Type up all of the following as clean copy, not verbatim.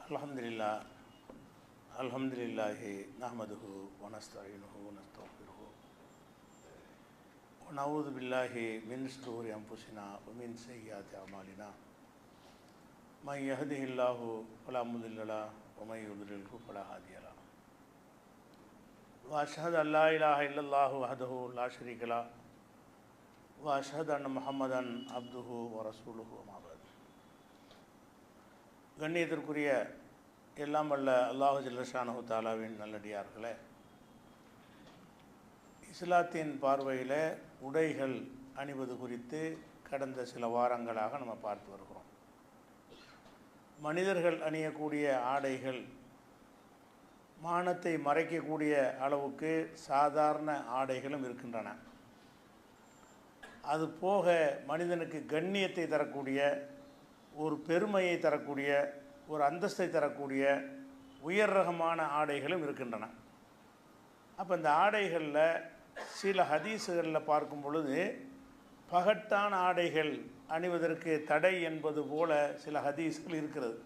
அல்ஹம்துலில்லாஹி நஹ்மதுஹு வ நஸ்தஈனுஹு வ நஸ்தக்ஃபிருஹு வ நஊது பில்லாஹி மின் ஷுரூரி அன்ஃபுஸினா வ மின் ஸய்யிஆத்தி அமாலினா மன் யஹ்திஹில்லாஹு ஃபலா முதில்ல லஹு வ மன் யுத்லில்ஹு ஃபலா ஹாதிய லஹு வ அஷ்ஹது அல்லா இலாஹா இல்லல்லாஹு வஹ்தஹு லா ஷரீக லஹு வ அஷ்ஹது அன்ன முஹம்மதன் அப்துஹு வ ரசூலுஹு அம்மா பஅத். கண்ணியத்திற்குரிய எல்லாம் வல்ல அல்லாஹு ஜல்ல ஷானஹு தஆலாவின் நல்லடியார்களே, இஸ்லாத்தின் பார்வையில் உடைகள் அணிவது குறித்து கடந்த சில வாரங்களாக நம்ம பார்த்து வருகிறோம். மனிதர்கள் அணியக்கூடிய ஆடைகள் மானத்தை மறைக்கக்கூடிய அளவுக்கு சாதாரண ஆடைகளும் இருக்கின்றன. அது போக மனிதனுக்கு கண்ணியத்தை தரக்கூடிய, ஒரு பெருமையை தரக்கூடிய, ஒரு அந்தஸ்தை தரக்கூடிய உயர் ரகமான ஆடைகளும் இருக்கின்றன. அப்போ இந்த ஆடைகளில் சில ஹதீஸுகளில் பார்க்கும் பொழுது பகட்டான ஆடைகள் அணிவதற்கு தடை என்பது போல சில ஹதீஸ்கள் இருக்கிறது.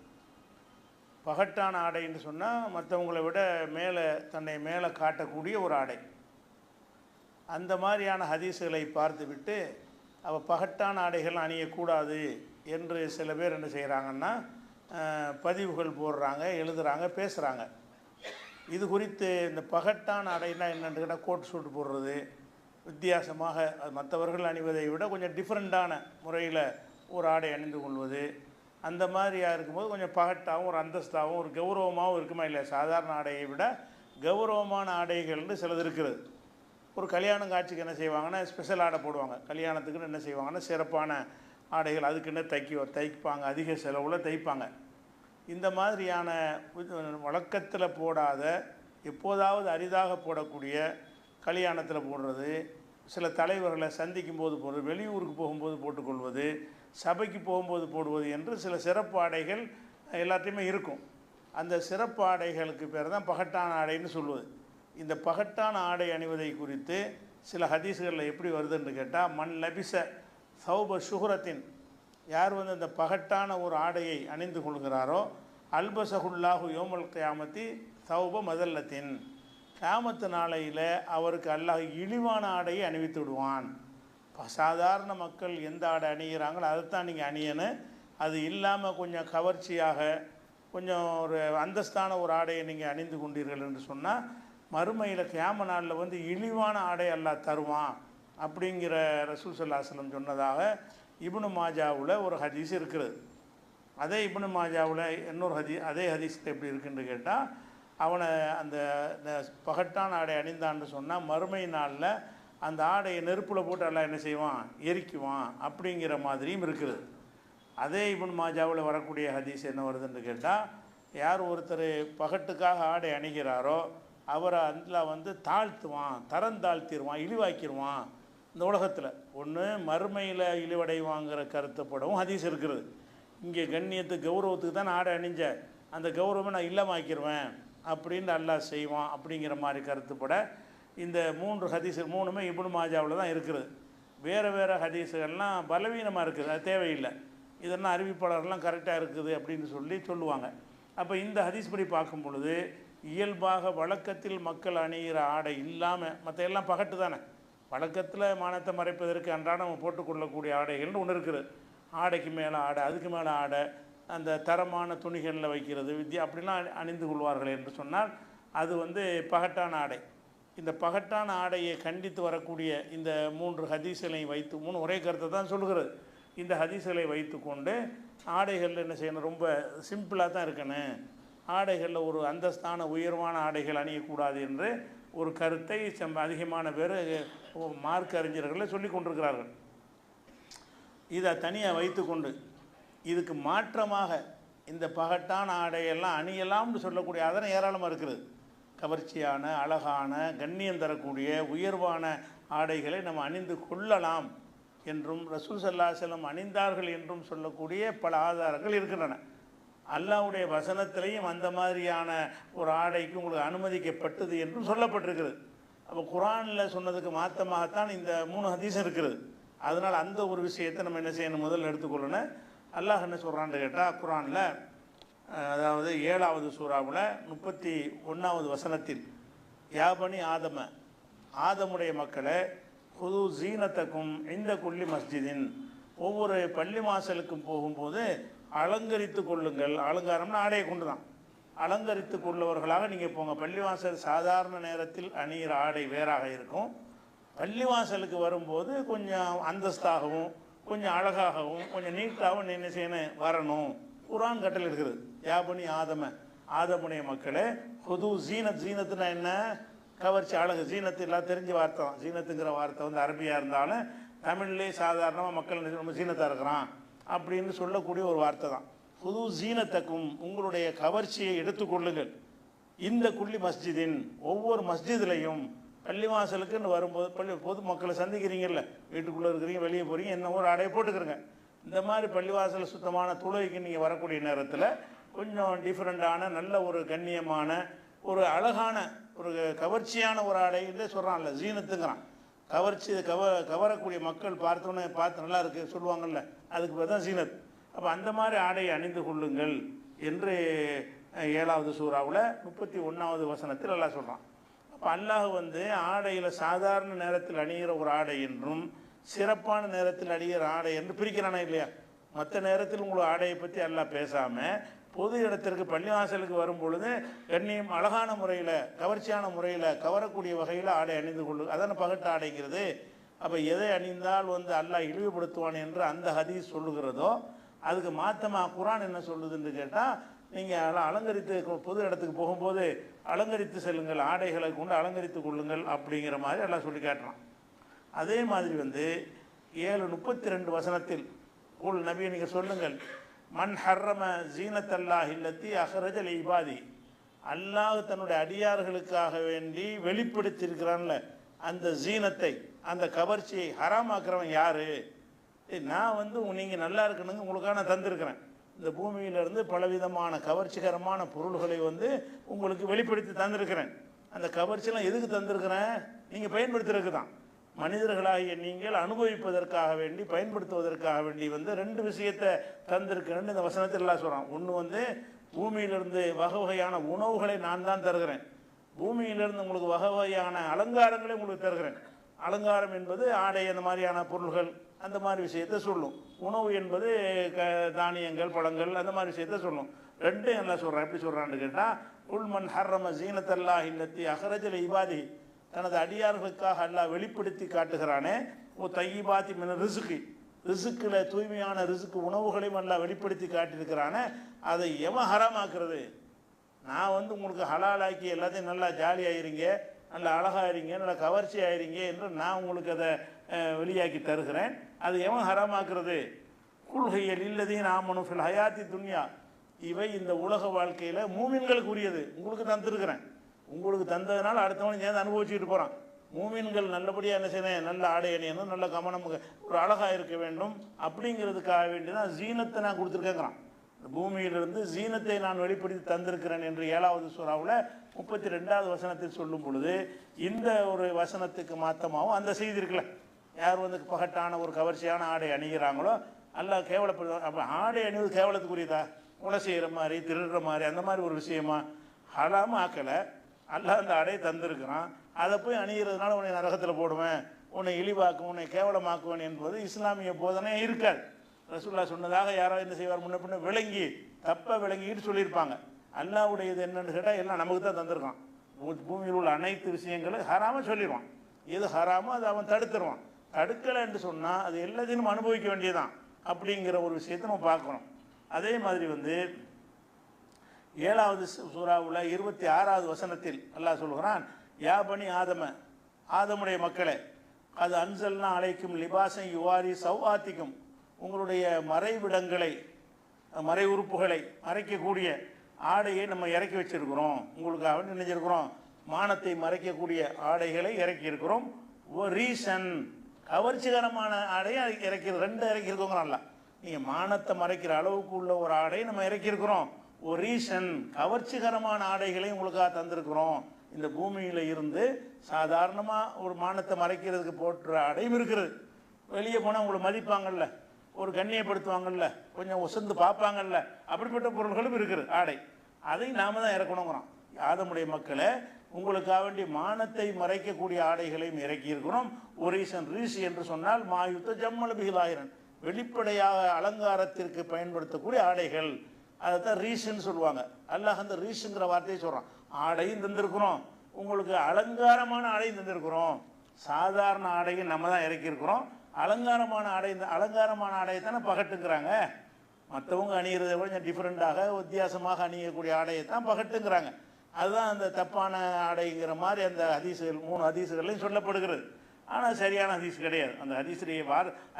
பகட்டான ஆடைன்னு சொன்னால் மற்றவங்களை விட தன்னை மேலே காட்டக்கூடிய ஒரு ஆடை. அந்த மாதிரியான ஹதீஸுகளை பார்த்துவிட்டு பகட்டான ஆடைகள் அணியக்கூடாது என்று சில பேர் என்ன செய்கிறாங்கன்னா பதிவுகள் போடுறாங்க, எழுதுகிறாங்க, பேசுகிறாங்க. இது குறித்து இந்த பகட்டான ஆடைனா என்னென்னு கேட்டால் கோட் சூட் போடுறது, வித்தியாசமாக மற்றவர்கள் அணிவதை விட கொஞ்சம் டிஃப்ரெண்ட்டான முறையில் ஒரு ஆடை அணிந்து கொள்வது, அந்த மாதிரியாக இருக்கும்போது கொஞ்சம் பகட்டாகவும் ஒரு அந்தஸ்தாகவும் ஒரு கௌரவமாகவும் இருக்குமா இல்லை? சாதாரண ஆடையை விட கௌரவமான ஆடைகள்னு சிலது இருக்குது. ஒரு கல்யாண காட்சிக்கு என்ன செய்வாங்கன்னா ஸ்பெஷல் ஆடை போடுவாங்க. கல்யாணத்துக்குன்னு என்ன செய்வாங்கன்னா சிறப்பான ஆடைகள் அதுக்குன்னு தைப்பாங்க, அதிக செலவில் தைப்பாங்க. இந்த மாதிரியான வழக்கத்தில் போடாத, எப்போதாவது அரிதாக போடக்கூடிய, கல்யாணத்தில் போடுறது, சில தலைவர்களை சந்திக்கும் போது போடுறது, வெளியூருக்கு போகும்போது போட்டுக்கொள்வது, சபைக்கு போகும்போது போடுவது என்று சில சிறப்பு ஆடைகள் எல்லாத்தையுமே இருக்கும். அந்த சிறப்பு ஆடைகளுக்கு பேர் தான் பகட்டான ஆடைன்னு சொல்லுவது. இந்த பகட்டான ஆடை அணிவதை குறித்து சில ஹதீஸ்களில் எப்படி வருதுன்னு கேட்டால், மண் லபிச சௌப சுஹரத்தின், யார் இந்த பகட்டான ஒரு ஆடையை அணிந்து கொள்கிறாரோ, அல்பசகுல்லாஹு யோமல் கியாமத்தி சௌப மதல்லத்தின், கியாமத்து நாளையில் அவருக்கு அல்லாஹ் இழிவான ஆடையை அணிவித்து விடுவான். சாதாரண மக்கள் எந்த ஆடை அணிகிறாங்களோ அதைத்தான் நீங்கள் அணியணும். அது இல்லாமல் கொஞ்சம் கவர்ச்சியாக கொஞ்சம் ஒரு அந்தஸ்தான ஒரு ஆடையை நீங்கள் அணிந்து கொண்டீர்கள் என்று சொன்னால் மறுமையில் கியாம நாளில் இழிவான ஆடை அல்லாஹ் தருவான் அப்படிங்கிற ரசூல் ஸல்லல்லாஹு அலைஹி வஸல்லம் சொன்னதாக இப்னு மாஜாவில் ஒரு ஹதீஸ் இருக்கிறது. அதே இப்னு மாஜாவில் இன்னொரு அதே ஹதீஸில் எப்படி இருக்குன்னு கேட்டால், அவனை அந்த பகட்டான ஆடை அணிந்தான்னு சொன்னால் மறுமை நாளில் அந்த ஆடையை நெருப்பில் போட்டு எல்லாம் என்ன செய்வான், எரிக்குவான் அப்படிங்கிற மாதிரியும் இருக்குது. அதே இப்னு மாஜாவில் வரக்கூடிய ஹதீஸ் என்ன வருதுன்னு கேட்டால், யார் ஒருத்தர் பகட்டுக்காக ஆடை அணிகிறாரோ அவரை அதில் தாழ்த்துவான், தரந்தாழ்த்திடுவான், இழிவாக்கிடுவான். இந்த உலகத்தில் ஒன்று மறுமையில் இழிவடைவாங்கிற கருத்துப்படவும் ஹதீஸ் இருக்கிறது. இங்கே கண்ணியத்து கௌரவத்துக்கு தான் ஆடை அணிஞ்ச, அந்த கௌரவமை நான் இல்லமாக்கிடுவேன் அப்படின்னு அல்லாஹ் செய்வான் அப்படிங்கிற மாதிரி கருத்துப்பட இந்த 3 ஹதீஸ் 3மே இப்னு மாஜாவில் தான் இருக்குது. வேறு வேறு ஹதீஸுகள்லாம் பலவீனமாக இருக்குது, அது தேவையில்லை, இதெல்லாம் அறிவிப்பாளர்லாம் கரெக்டாக இருக்குது அப்படின்னு சொல்லுவாங்க. அப்போ இந்த ஹதீஸ் படி பார்க்கும் பொழுது இயல்பாக வழக்கத்தில் மக்கள் அணிகிற ஆடை இல்லாமல் மற்ற எல்லாம் பகட்டு தானே. வழக்கத்தில் மானத்தை மறைப்பதற்கு அன்றாடம் நம்ம போட்டுக்கொள்ளக்கூடிய ஆடைகள்னு ஒன்று இருக்குது. ஆடைக்கு மேலே ஆடை, அதுக்கு மேலே ஆடை, அந்த தரமான துணிகளில் வைக்கிறது அப்படிலாம் அணிந்து கொள்வார்கள் என்று சொன்னால் அது பகட்டான ஆடை. இந்த பகட்டான ஆடையை கண்டித்து வரக்கூடிய இந்த 3 ஹதீஸ்களையும் வைத்து 3 ஒரே கருத்தை தான் சொல்கிறது. இந்த ஹதீஸ்களை வைத்து கொண்டு ஆடைகளில் என்ன செய்யணும், ரொம்ப சிம்பிளாக தான் இருக்கணும், ஆடைகளில் ஒரு அந்தஸ்தான உயர்வான ஆடைகள் அணியக்கூடாது என்று ஒரு கருத்தை அதிகமான பேர் மார்க்க அறிஞர்களை சொல்லி கொண்டிருக்கிறார்கள். இதை தனியாக வைத்து கொண்டு இதுக்கு மாற்றமாக இந்த பகட்டான ஆடையெல்லாம் அணியலாம்னு சொல்லக்கூடிய அதனை ஏராளமாக இருக்கிறது. கவர்ச்சியான, அழகான, கண்ணியம் தரக்கூடிய உயர்வான ஆடைகளை நம்ம அணிந்து கொள்ளலாம் என்றும் ரசூல் ஸல்லல்லாஹு அலைஹி வஸல்லம் அணிந்தார்கள் என்றும் சொல்லக்கூடிய பல ஆதாரங்கள் இருக்கின்றன. அல்லாஹ்வுடைய வசனத்திலையும் அந்த மாதிரியான ஒரு ஆடைக்கு உங்களுக்கு அனுமதிக்கப்பட்டது என்றும் சொல்லப்பட்டிருக்கிறது. அப்போ குர்ஆனில் சொன்னதுக்கு மாற்றமாகத்தான் இந்த 3 ஹதீஸ் இருக்கிறது. அதனால் அந்த ஒரு விஷயத்தை நம்ம என்ன செய்யணும், முதல்ல எடுத்துக்கொள்ளணும். அல்லாஹ் என்ன சொல்கிறான்னு கேட்டால், குர்ஆனில் அதாவது 7வது சூறாவில் 31வது வசனத்தில் யாபனி ஆதம, ஆதமுடைய மக்களை புது ஜீனத்தக்கும் இந்த குள்ளி மஸ்ஜிதின், ஒவ்வொரு பள்ளி வாசலுக்கும் போகும்போது அலங்கரித்து கொள்ளுங்கள். அலங்காரம்னா ஆடையை கொண்டு தான், அலங்கரித்து கொள்ளவர்களாக நீங்கள் போங்க. பள்ளிவாசல் சாதாரண நேரத்தில் அணிகிற ஆடை வேறாக இருக்கும். பள்ளிவாசலுக்கு வரும்போது கொஞ்சம் அந்தஸ்தாகவும் கொஞ்சம் அழகாகவும் கொஞ்சம் நீட்டாகவும் என்ன செய்யணும், வரணும். குர்ஆன் கட்டளை இருக்குது. யாபனி ஆதம, ஆதமுடைய மக்களே புது ஜீனத், ஜீனத்துனா என்ன, கவர்ச்சி, அழகு. ஜீனத்து எல்லாம் தெரிஞ்ச வார்த்தை தான். ஜீனத்துங்கிற வார்த்தை வந்து அரபியாக இருந்தாலும் தமிழ்லேயே சாதாரணமாக மக்கள் நம்ம ஜீனத்தாக இருக்கிறான் அப்படின்னு சொல்லக்கூடிய ஒரு வார்த்தை தான். புது ஜீனத்தக்கும், உங்களுடைய கவர்ச்சியை எடுத்துக்கொள்ளுங்கள். இந்த குள்ளி மஸ்ஜிதின், ஒவ்வொரு மஸ்ஜித்லையும். பள்ளிவாசலுக்குன்னு வரும்போது பொது மக்களை சந்திக்கிறீங்கல்ல, வீட்டுக்குள்ளே இருக்கிறீங்க, வெளியே போகிறீங்க, என்ன ஒரு ஆடையை போட்டுக்கிறங்க. இந்த மாதிரி பள்ளிவாசல் சுத்தமான தொழுகைக்கு நீங்கள் வரக்கூடிய நேரத்தில் கொஞ்சம் டிஃப்ரெண்ட்டான நல்ல ஒரு கண்ணியமான ஒரு அழகான ஒரு கவர்ச்சியான ஒரு ஆடைன்னு சொல்கிறான்ல, ஜீனத்துங்கிறான். கவர்ச்சி கவரக்கூடிய மக்கள் பார்த்தோன்னே பார்த்து நல்லா இருக்குது சொல்லுவாங்கள்ல, அதுக்கு பேர் தான் ஜீனத். அப்போ அந்த மாதிரி ஆடையை அணிந்து கொள்ளுங்கள் என்று 7வது சூறாவில் 31வது வசனத்தில் அல்லாஹ் சொல்கிறான். அப்போ அல்லாஹ் வந்து ஆடையில் சாதாரண நேரத்தில் அணிகிற ஒரு ஆடை என்றும் சிறப்பான நேரத்தில் அணிகிற ஆடை என்று பிரிக்கிறானே இல்லையா. மற்ற நேரத்தில் உங்களுக்கு ஆடையை பற்றி அல்லாஹ் பேசாமல் பொது இடத்திற்கு பள்ளிவாசலுக்கு வரும் பொழுது கண்ணியம் அழகான முறையில் கவர்ச்சியான முறையில் கவரக்கூடிய வகையில் ஆடை அணிந்து கொள்ளு, அதான பகட்டு ஆடைங்கிறது. அப்போ எதை அணிந்தால் வந்து அல்லாஹ் இழிவுபடுத்துவான் என்று அந்த ஹதீஸ் சொல்லுகிறதோ அதுக்கு மாற்றமாக குர்ஆன் என்ன சொல்லுதுன்னு கேட்டால், நீங்கள் அலங்கரித்து பொது இடத்துக்கு போகும்போது அலங்கரித்து செல்லுங்கள், ஆடைகளை கொண்டு அலங்கரித்து கொள்ளுங்கள் அப்படிங்கிற மாதிரி எல்லாம் சொல்லி காட்டுறான். அதே மாதிரி வந்து 7:32 வசனத்தில் உள் நபியை நீங்கள் சொல்லுங்கள், மன் ஹர்ரம ஜீனத்தல்லாஹ் இல்லத்தி அஹ்ரஜல் இபாதி, அல்லாஹ் தன்னுடைய அடியார்களுக்காக வேண்டி வெளிப்படுத்தியிருக்கிறான்ல அந்த ஜீனத்தை, அந்த கவர்ச்சியை ஹராமாக்குறவன் யாரு? நான் வந்து நீங்கள் நல்லா இருக்கணுங்க உங்களுக்காக நான் தந்திருக்கிறேன். இந்த பூமியிலிருந்து பலவிதமான கவர்ச்சிகரமான பொருள்களை வந்து உங்களுக்கு வெளிப்படுத்தி தந்திருக்கிறேன். அந்த கவர்ச்சியெல்லாம் எதுக்கு தந்திருக்கிறேன்? நீங்கள் பயன்படுத்துறதுக்கு தான். மனிதர்களாகிய நீங்கள் அனுபவிப்பதற்காக வேண்டி பயன்படுத்துவதற்காக வேண்டி வந்து 2 விஷயத்தை தந்திருக்கிறேன்னு இந்த வசனத்தில் எல்லாம் சொல்கிறான். ஒன்று வந்து பூமியிலிருந்து வகை வகையான உணவுகளை நான் தான் தருகிறேன். பூமியிலிருந்து உங்களுக்கு வகை வகையான அலங்காரங்களை உங்களுக்கு தருகிறேன். அலங்காரம் என்பது ஆடை, அந்த மாதிரியான பொருள்கள், அந்த மாதிரி விஷயத்தை சொல்லும். உணவு என்பது தானியங்கள், பழங்கள், அந்த மாதிரி விஷயத்தை சொல்லும். ரெண்டும் என்ன சொல்கிறான், எப்படி சொல்கிறான்னு கேட்டால், உல்மன் ஹர்ரம ஜீனத்தல்லாஹ் இல்லத்தி அஹ்ரஜல் இபாதி, தனது அடியார்களுக்காக அல்லாஹ் வெளிப்படுத்தி காட்டுகிறானே. ஓ தையிபாத்தி மின ரிசுக்கு, ரிசுக்கில் தூய்மையான ரிசுக்கு உணவுகளையும் அல்லாஹ் வெளிப்படுத்தி காட்டியிருக்கிறானே. அதை எவன் ஹராமாக்குறது? நான் வந்து உங்களுக்கு ஹலாலாக்கி எல்லாத்தையும் நல்லா ஜாலி ஆயிருங்க, நல்லா அழகாயிருங்க, நல்லா கவர்ச்சி ஆயிருங்க என்று நான் உங்களுக்கு அதை வெளியாக்கி தருகிறேன். அது எவன் ஹராமாக்குறது? குல்ஹையல் இல்லதையும் ஆமனு ஃபில் ஹயாத்தி துன்யா, இவை இந்த உலக வாழ்க்கையில் மூமின்களுக்கு உரியது. உங்களுக்கு தந்துருக்கிறேன், உங்களுக்கு தந்ததுனால அடுத்தவன் சேர்ந்து அனுபவிச்சுட்டு போகிறான். மூமின்கள் நல்லபடியாக என்ன செய்யணும், நல்ல ஆடை அணியணும், நல்ல கவனம், ஒரு அழகாக இருக்க வேண்டும் அப்படிங்கிறதுக்காக வேண்டி தான் ஜீனத்தை நான் கொடுத்துருக்கேங்கிறான். பூமியிலிருந்து ஜீனத்தை நான் வெளிப்படுத்தி தந்திருக்கிறேன் என்று 7வது சூறாவில் 32வது வசனத்தில் சொல்லும் பொழுது, இந்த ஒரு வசனத்துக்கு மாற்றமாகவும் அந்த செய்தி இருக்குல்ல, யார் வந்து பகட்டான ஒரு கவர்ச்சியான ஆடை அணிகிறாங்களோ அல்லாஹ் கேவலப்படுவாங்க. அப்போ ஆடை அணிவது கேவலத்துக்குரியதா? கொலை செய்கிற மாதிரி, திருடுற மாதிரி, அந்த மாதிரி ஒரு விஷயமா? ஹராம ஆக்கலை, அல்லாஹ் அந்த ஆடையை தந்திருக்கிறான். அதை போய் அணிகிறதுனால உன்னை நரகத்தில் போடுவேன், உன்னை இழிவாக்கும், உன்னை கேவலமாக்குவேன் என்பது இஸ்லாமிய போதனை இருக்காது. ரசூலுல்லாஹ் சொன்னதாக யாராவது என்ன செய்வார், முன்ன பின்ன விளங்கி தப்ப விளங்கிட்டு சொல்லியிருப்பாங்க. அல்லாஹ்வுடையது என்னன்னு கேட்டால் எல்லாம் நமக்கு தான் தந்திருக்கான். பூமியில் உள்ள அனைத்து விஷயங்களும் ஹராம சொல்லிடுவான். எது ஹராமோ அதை அவன் தடுத்துருவான். தடுக்கலை என்று சொன்னால் அது எல்லாத்தையும் அனுபவிக்க வேண்டியதான் அப்படிங்கிற ஒரு விஷயத்தை நம்ம பார்க்கணும். அதே மாதிரி வந்து 7வது சூறாவில் 26வது வசனத்தில் அல்லாஹ் சொல்கிறான், யா பனி ஆதம, ஆதமுடைய மக்களே, அது அன்சல்னா அழைக்கும் லிபாசன் யுவாரி சௌஆத்திக்கும், உங்களுடைய மறைவிடங்களை, மறை உறுப்புகளை மறைக்கக்கூடிய ஆடையை நம்ம இறக்கி வச்சிருக்கிறோம். உங்களுக்காக நினைச்சிருக்கிறோம், மானத்தை மறைக்கக்கூடிய ஆடைகளை இறக்கி இருக்கிறோம். ஒரு ரீசன், கவர்ச்சிகரமான ஆடையை இறக்கி 2 இறக்கியிருக்கோங்கிறான்ல. நீங்கள் மானத்தை மறைக்கிற அளவுக்கு உள்ள ஒரு ஆடையை நம்ம இறக்கியிருக்கிறோம். ஒரு ரீசன், கவர்ச்சிகரமான ஆடைகளை உங்களுக்காக தந்திருக்கிறோம். இந்த பூமியில் இருந்து சாதாரணமாக ஒரு மானத்தை மறைக்கிறதுக்கு போட்டுற ஆடையும் இருக்கிறது. வெளியே போனால் உங்களை மதிப்பாங்கள்ல, ஒரு கண்ணியப்படுத்துவாங்கல்ல, கொஞ்சம் உசந்து பார்ப்பாங்கல்ல, அப்படிப்பட்ட பொருள்களும் இருக்குது ஆடை. அதை நாம தான் இறக்கணுங்கிறோம். ஆதமுடைய மக்களை உங்களுக்காக வேண்டிய மானத்தை மறைக்கக்கூடிய ஆடைகளையும் இறக்கி இருக்கிறோம். ஒரீசன் ரீஸ் என்று சொன்னால் மாயுத்த ஜம்மல பிகிலாயிரன், வெளிப்படையாக அலங்காரத்திற்கு பயன்படுத்தக்கூடிய ஆடைகள், அதைத்தான் ரீஸ்ன்னு சொல்லுவாங்க. அல்லாஹ் அந்த ரீஸுங்கிற வார்த்தையை சொல்கிறான். ஆடையும் தந்திருக்கிறோம், உங்களுக்கு அலங்காரமான ஆடையும் தந்திருக்கிறோம். சாதாரண ஆடையும் நம்ம தான் இறக்கியிருக்கிறோம். அலங்காரமான ஆடை, இந்த அலங்காரமான ஆடையை தானே பகட்டுங்கிறாங்க. மற்றவங்க அணிகிறத கொஞ்சம் டிஃப்ரெண்ட்டாக வித்தியாசமாக அணியக்கூடிய ஆடையை தான் பகட்டுங்கிறாங்க. அதுதான் அந்த தப்பான ஆடைங்கிற மாதிரி அந்த ஹதீஸுகள் 3 ஹதீஸுகள்லையும் சொல்லப்படுகிறது. ஆனால் சரியான ஹதீஸ் கிடையாது. அந்த ஹதீஸுடைய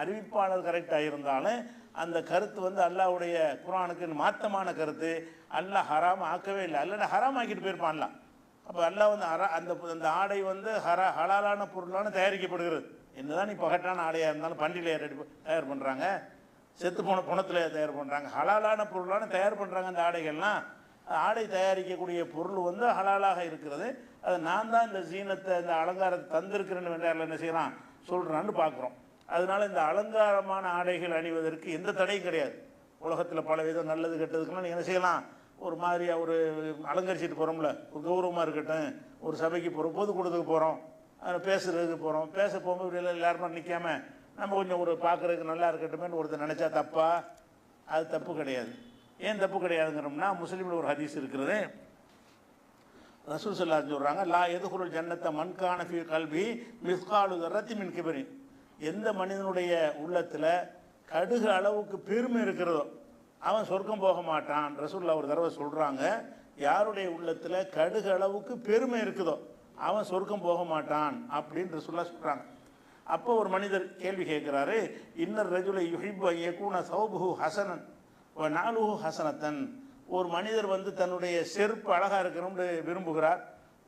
அறிவிப்பாளர் கரெக்டாக இருந்தாலும் அந்த கருத்து வந்து அல்லாஹ்வுடைய குர்ஆனுக்கு மாத்தமான கருத்து. அல்லாஹ் ஹராம் ஆக்கவே இல்லை, அல்ல ஹராம் ஆக்கிட்டு போயிருப்பான்லாம். அப்போ அல்லாஹ் வந்து அந்த ஆடை வந்து ஹலாலான பொருளான தயாரிக்கப்படுகிறது. என்னதான் நீ பகட்டான ஆடையாக இருந்தாலும் பண்டிகையில் தயார் பண்ணுறாங்க, செத்து போன பணத்தில் தயார் பண்ணுறாங்க, ஹலாலான பொருளான தயார் பண்ணுறாங்க. அந்த ஆடைகள்லாம் ஆடை தயாரிக்கக்கூடிய பொருள் வந்து ஹலாலாக இருக்கிறது. அது நான் தான் இந்த ஜீனத்தை, இந்த அலங்காரத்தை தந்திருக்கிறேன்னு வேண்டாம் என்ன செய்யறான் சொல்கிறான்னு பார்க்குறோம். அதனால இந்த அலங்காரமான ஆடைகள் அணிவதற்கு எந்த தடையும் கிடையாது. உலகத்தில் பல விதம் நல்லது கெட்டதுக்குலாம் நீங்கள் என்ன செய்யலாம், ஒரு மாதிரியாக ஒரு அலங்கரிச்சிட்டு போகிறோம்ல, ஒரு கௌரவமாக இருக்கட்டும், ஒரு சபைக்கு போகிறோம், பொதுக்கூடத்துக்கு போகிறோம், பேசுறதுக்கு போகிறோம், பேச போகும்போது எல்லாருமே நிற்காம நம்ம கொஞ்சம் ஒரு பார்க்குறதுக்கு நல்லா இருக்கட்டுமேன்னு ஒருத்தர் நினச்சா தப்பா? அது தப்பு கிடையாது. ஏன் தப்பு கிடையாதுங்கிறோம்னா, முஸ்லீமில் ஒரு ஹதீஸ் இருக்கிறது. ரசூல் ஸல்லல்லாஹு அலைஹி வஸல்லம் சொல்கிறாங்க, லா எதுகுல் ஜன்னத்தை மன்கான ஃபீ கல்பி மிஸ்காலு தர்ரத்தி மின் கிபரின். எந்த மனிதனுடைய உள்ளத்தில் கடுகு அளவுக்கு பெருமை இருக்கிறதோ அவன் சொர்க்கம் போக மாட்டான். ரசூலுல்லாஹ் ஒரு தடவை சொல்கிறாங்க, யாருடைய உள்ளத்தில் கடுகு அளவுக்கு பெருமை இருக்குதோ அவன் சொர்க்கம் போக மாட்டான் அப்படின்னு ரசூலுல்லாஹ் சொல்கிறாங்க. அப்போ ஒரு மனிதர் கேள்வி கேட்குறாரு, இன்னர் ரஜுலை யுஹிப்பு யகூன சௌபுஹு ஹசனன் வ நாலுஹு ஹசனத்தன். ஒரு மனிதர் வந்து தன்னுடைய செருப்பு அழகாக இருக்கணும்னு விரும்புகிறார்,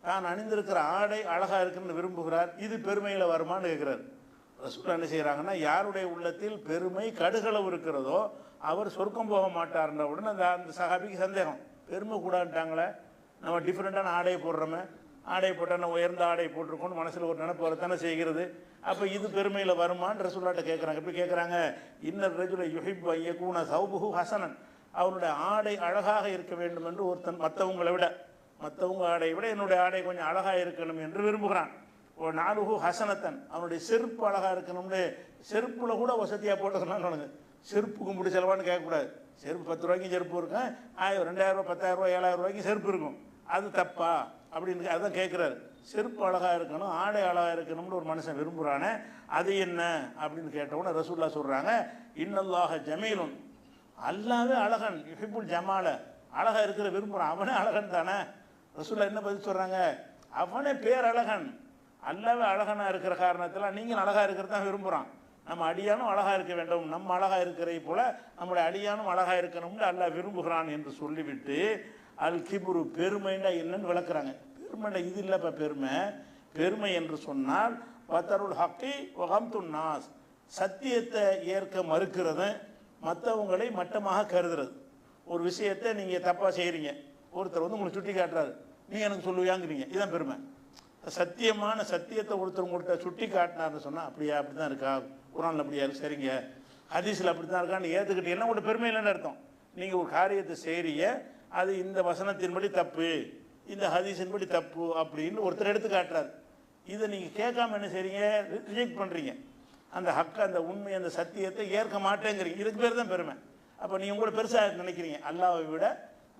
தான் அணிந்திருக்கிற ஆடை அழகாக இருக்கணும்னு விரும்புகிறார், இது பெருமையில் வருமானு கேட்குறாரு. ரசூலுல்லாஹ் என்ன செய்கிறாங்கன்னா, யாருடைய உள்ளத்தில் பெருமை கடுகளவு இருக்கிறதோ அவர் சொர்க்கம் போக மாட்டார்ன்ற உடனே அந்த சஹாபிக்கு சந்தேகம், பெருமை கூடாதுட்டாங்களே, நம்ம டிஃப்ரெண்ட்டான ஆடையை போடுறோமே, ஆடை போட்டால் நம்ம உயர்ந்த ஆடை போட்டிருக்கோன்னு மனசில் ஒரு நினைப்பு வரத்தானே செய்கிறது. அப்போ இது பெருமையில் வருமானு ரசூலுல்லாஹ்ட்ட கேட்குறாங்க. எப்படி கேட்குறாங்க, இன்னர் ரஜுலை யுஹிப்பு யகூன சௌபுஹு ஹசனன். அவனுடைய ஆடை அழகாக இருக்க வேண்டும் என்று ஒருத்தன் மற்றவங்க ஆடையை விட என்னுடைய ஆடை கொஞ்சம் அழகாக இருக்கணும் என்று விரும்புகிறான். ஒரு நாலுஹு ஹசனத்தன், அவனுடைய செருப்பு அழகாக இருக்கணும்னு செருப்பில் கூட வசதியாக போட்டுக்கலாம்னு. செருப்பு கும்பிட்டு செலவான்னு கேட்கக்கூடாது. செருப்பு 10 ரூபாய்க்கும் செருப்பு இருக்கும், 1000 2000 ரூபா 10,000 ரூபா 7000 ரூபாய்க்கும் செருப்பு இருக்கும். அது தப்பா அப்படின்னு அதான் கேட்குறாரு. செருப்பு அழகாக இருக்கணும், ஆடை அழகாக இருக்கணும்னு ஒரு மனுஷன் விரும்புகிறானே, அது என்ன அப்படின்னு கேட்டவுடனே ரசூலுல்லாஹ் சொல்கிறாங்க, இன்னல்லாஹ ஜமீலுன், அல்லாவே அழகன், யுஹிப்புல் ஜமால, அழகாக இருக்கிற விரும்புகிறான், அவனே அழகன் தானே. ரசூலுல்லாஹ் என்ன பதில் சொல்கிறாங்க, அவனே பேர் அழகன், அல்லாவே அழகனாக இருக்கிற காரணத்தில் நீங்கள் அழகாக இருக்கிறதான் விரும்புகிறான். நம்ம அடியானும் அழகாக இருக்க வேண்டும், நம்ம அழகாக இருக்கிறதை போல நம்முடைய அடியானும் அழகாக இருக்கணும்னு அல்லாஹ் விரும்புகிறான் என்று சொல்லிவிட்டு அல் கிபுரு, பெருமைன்னா என்னன்னு விளக்குறாங்க. பெருமைன்னா இது இல்லைப்பா, பெருமை என்று சொன்னால் பத்தருல் ஹக்கி வகம்துன் நாஸ், சத்தியத்தை ஏற்க மறுக்கிறது, மற்றவங்களை மட்டமாக கருதுறது. ஒரு விஷயத்தை நீங்கள் தப்பாக செய்கிறீங்க, ஒருத்தர் வந்து உங்களுக்கு சுட்டி காட்டுறாரு, நீங்கள் எனக்கு சொல்லுவியாங்கிறீங்க, இதுதான் பெருமை. சத்தியமான சத்தியத்தை ஒருத்தர் உங்கள்கிட்ட சுட்டி காட்டினார்னு சொன்னால், அப்படியா அப்படி தான் இருக்கா, குரானில் அப்படியா இருக்கு, சரிங்க, ஹதீஸில் அப்படி தான் இருக்கான்னு ஏற்றுக்கிட்டீங்கன்னா உங்கள்கிட்ட பெருமை இல்லைன்னு அர்த்தம். நீங்கள் ஒரு காரியத்தை செய்கிறீங்க, அது இந்த வசனத்தின்படி தப்பு, இந்த ஹதீஸின்படி தப்பு அப்படின்னு ஒருத்தர் எடுத்து காட்டுறாரு. இதை நீங்கள் கேட்காம என்ன செய்றீங்க, ரிஜெக்ட் பண்ணுறீங்க. அந்த ஹக்க, அந்த உண்மை, அந்த சத்தியத்தை ஏற்க மாட்டேங்கிறீங்க. இதுக்கு பேர் தான் பெருமை. அப்போ நீங்கள் உங்களை பெருசாக நினைக்கிறீங்க, அல்லாஹ்வை விட,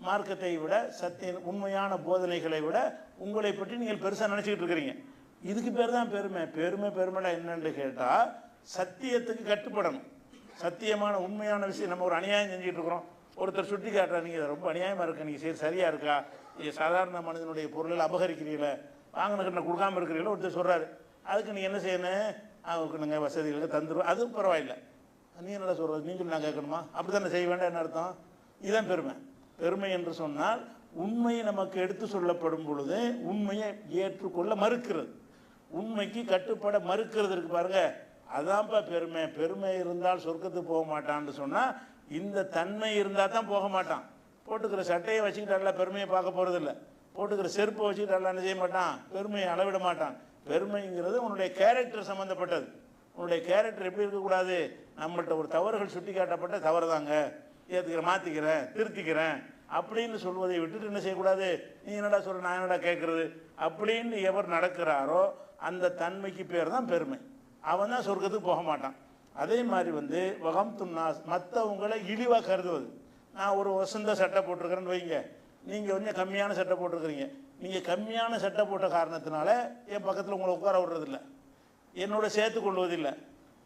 மார்க்கத்தை விட, சத்திய உண்மையான போதனைகளை விட உங்களை பற்றி நீங்கள் பெருசாக நினச்சிக்கிட்டு இருக்கிறீங்க. இதுக்கு பேர் தான் பெருமை. பெருமைனா என்னன்னு கேட்டால், சத்தியத்துக்கு கட்டுப்படணும். சத்தியமான உண்மையான விஷயம், நம்ம ஒரு அநியாயம் செஞ்சுட்டு இருக்கிறோம், ஒருத்தர் சுட்டி காட்டுறா, நீங்கள் ரொம்ப அநியாயமாக இருக்கா, நீங்கள் சரியாக இருக்கா, சாதாரண மனிதனுடைய பொருளில் அபகரிக்கிறீங்கள, வாங்கின கொடுக்காமல் இருக்கிறீங்களோ ஒருத்தர் சொல்கிறாரு, அதுக்கு நீங்கள் என்ன செய்யணும், அவருக்கு நாங்கள் வசதிகளுக்கு தந்துடுவோம், அதுவும் பரவாயில்லை, நீ என்ன சொல்கிறது, நீங்கள் நான் கேட்கணுமா, அப்படி தானே செய்ய வேண்டாம், என்ன அர்த்தம். இதுதான் பெருமை. பெருமை என்று சொன்னால் உண்மை நமக்கு எடுத்து சொல்லப்படும் பொழுது உண்மையை ஏற்றுக்கொள்ள மறுக்கிறது, உண்மைக்கு கட்டுப்பட மறுக்கிறது இருக்கு பாருங்க, அதான்ப்பா பெருமை. பெருமை இருந்தால் சொர்க்கத்துக்கு போக மாட்டான்னு சொன்னால் இந்த தன்மை இருந்தால் தான் போக மாட்டான். போட்டுக்கிற சட்டையை வச்சுக்கிட்டு எல்லாம் பெருமையை பார்க்க போகிறதில்ல, போட்டுக்கிற செருப்பை வச்சுக்கிட்டு எல்லாம் என்ன செய்ய மாட்டான், பெருமையை அளவிட மாட்டான். பெருமைங்கிறது உன்னுடைய கேரக்டர் சம்மந்தப்பட்டது. உன்னுடைய கேரக்டர் எப்படி இருக்கக்கூடாது, நம்மள்கிட்ட ஒரு தவறுகள் சுட்டி காட்டப்பட்ட தவறு தாங்க, ஏற்றுக்கிறேன், மாற்றிக்கிறேன், திருத்திக்கிறேன் அப்படின்னு சொல்வதை விட்டுட்டு என்ன செய்யக்கூடாது, நீ என்னடா சொல்ற நான் என்னடா கேட்குறது அப்படின்னு எவர் நடக்கிறாரோ அந்த தன்மைக்கு பேர் தான் பெருமை. அவன் தான் சொர்க்கத்துக்கு போக மாட்டான். அதே மாதிரி வகம் துன்னாஸ், மற்றவங்களை இழிவாக கருதுவது. நான் ஒரு வசந்த சட்டை போட்டிருக்கிறேன்னு வைங்க, நீங்கள் கொஞ்சம் கம்மியான சட்டை போட்டிருக்கிறீங்க, நீங்கள் கம்மியான சட்டை போட்ட காரணத்தினால என் பக்கத்தில் உங்களை உட்கார விடுறதில்லை, என்னோட சேர்த்து கொள்வதில்லை.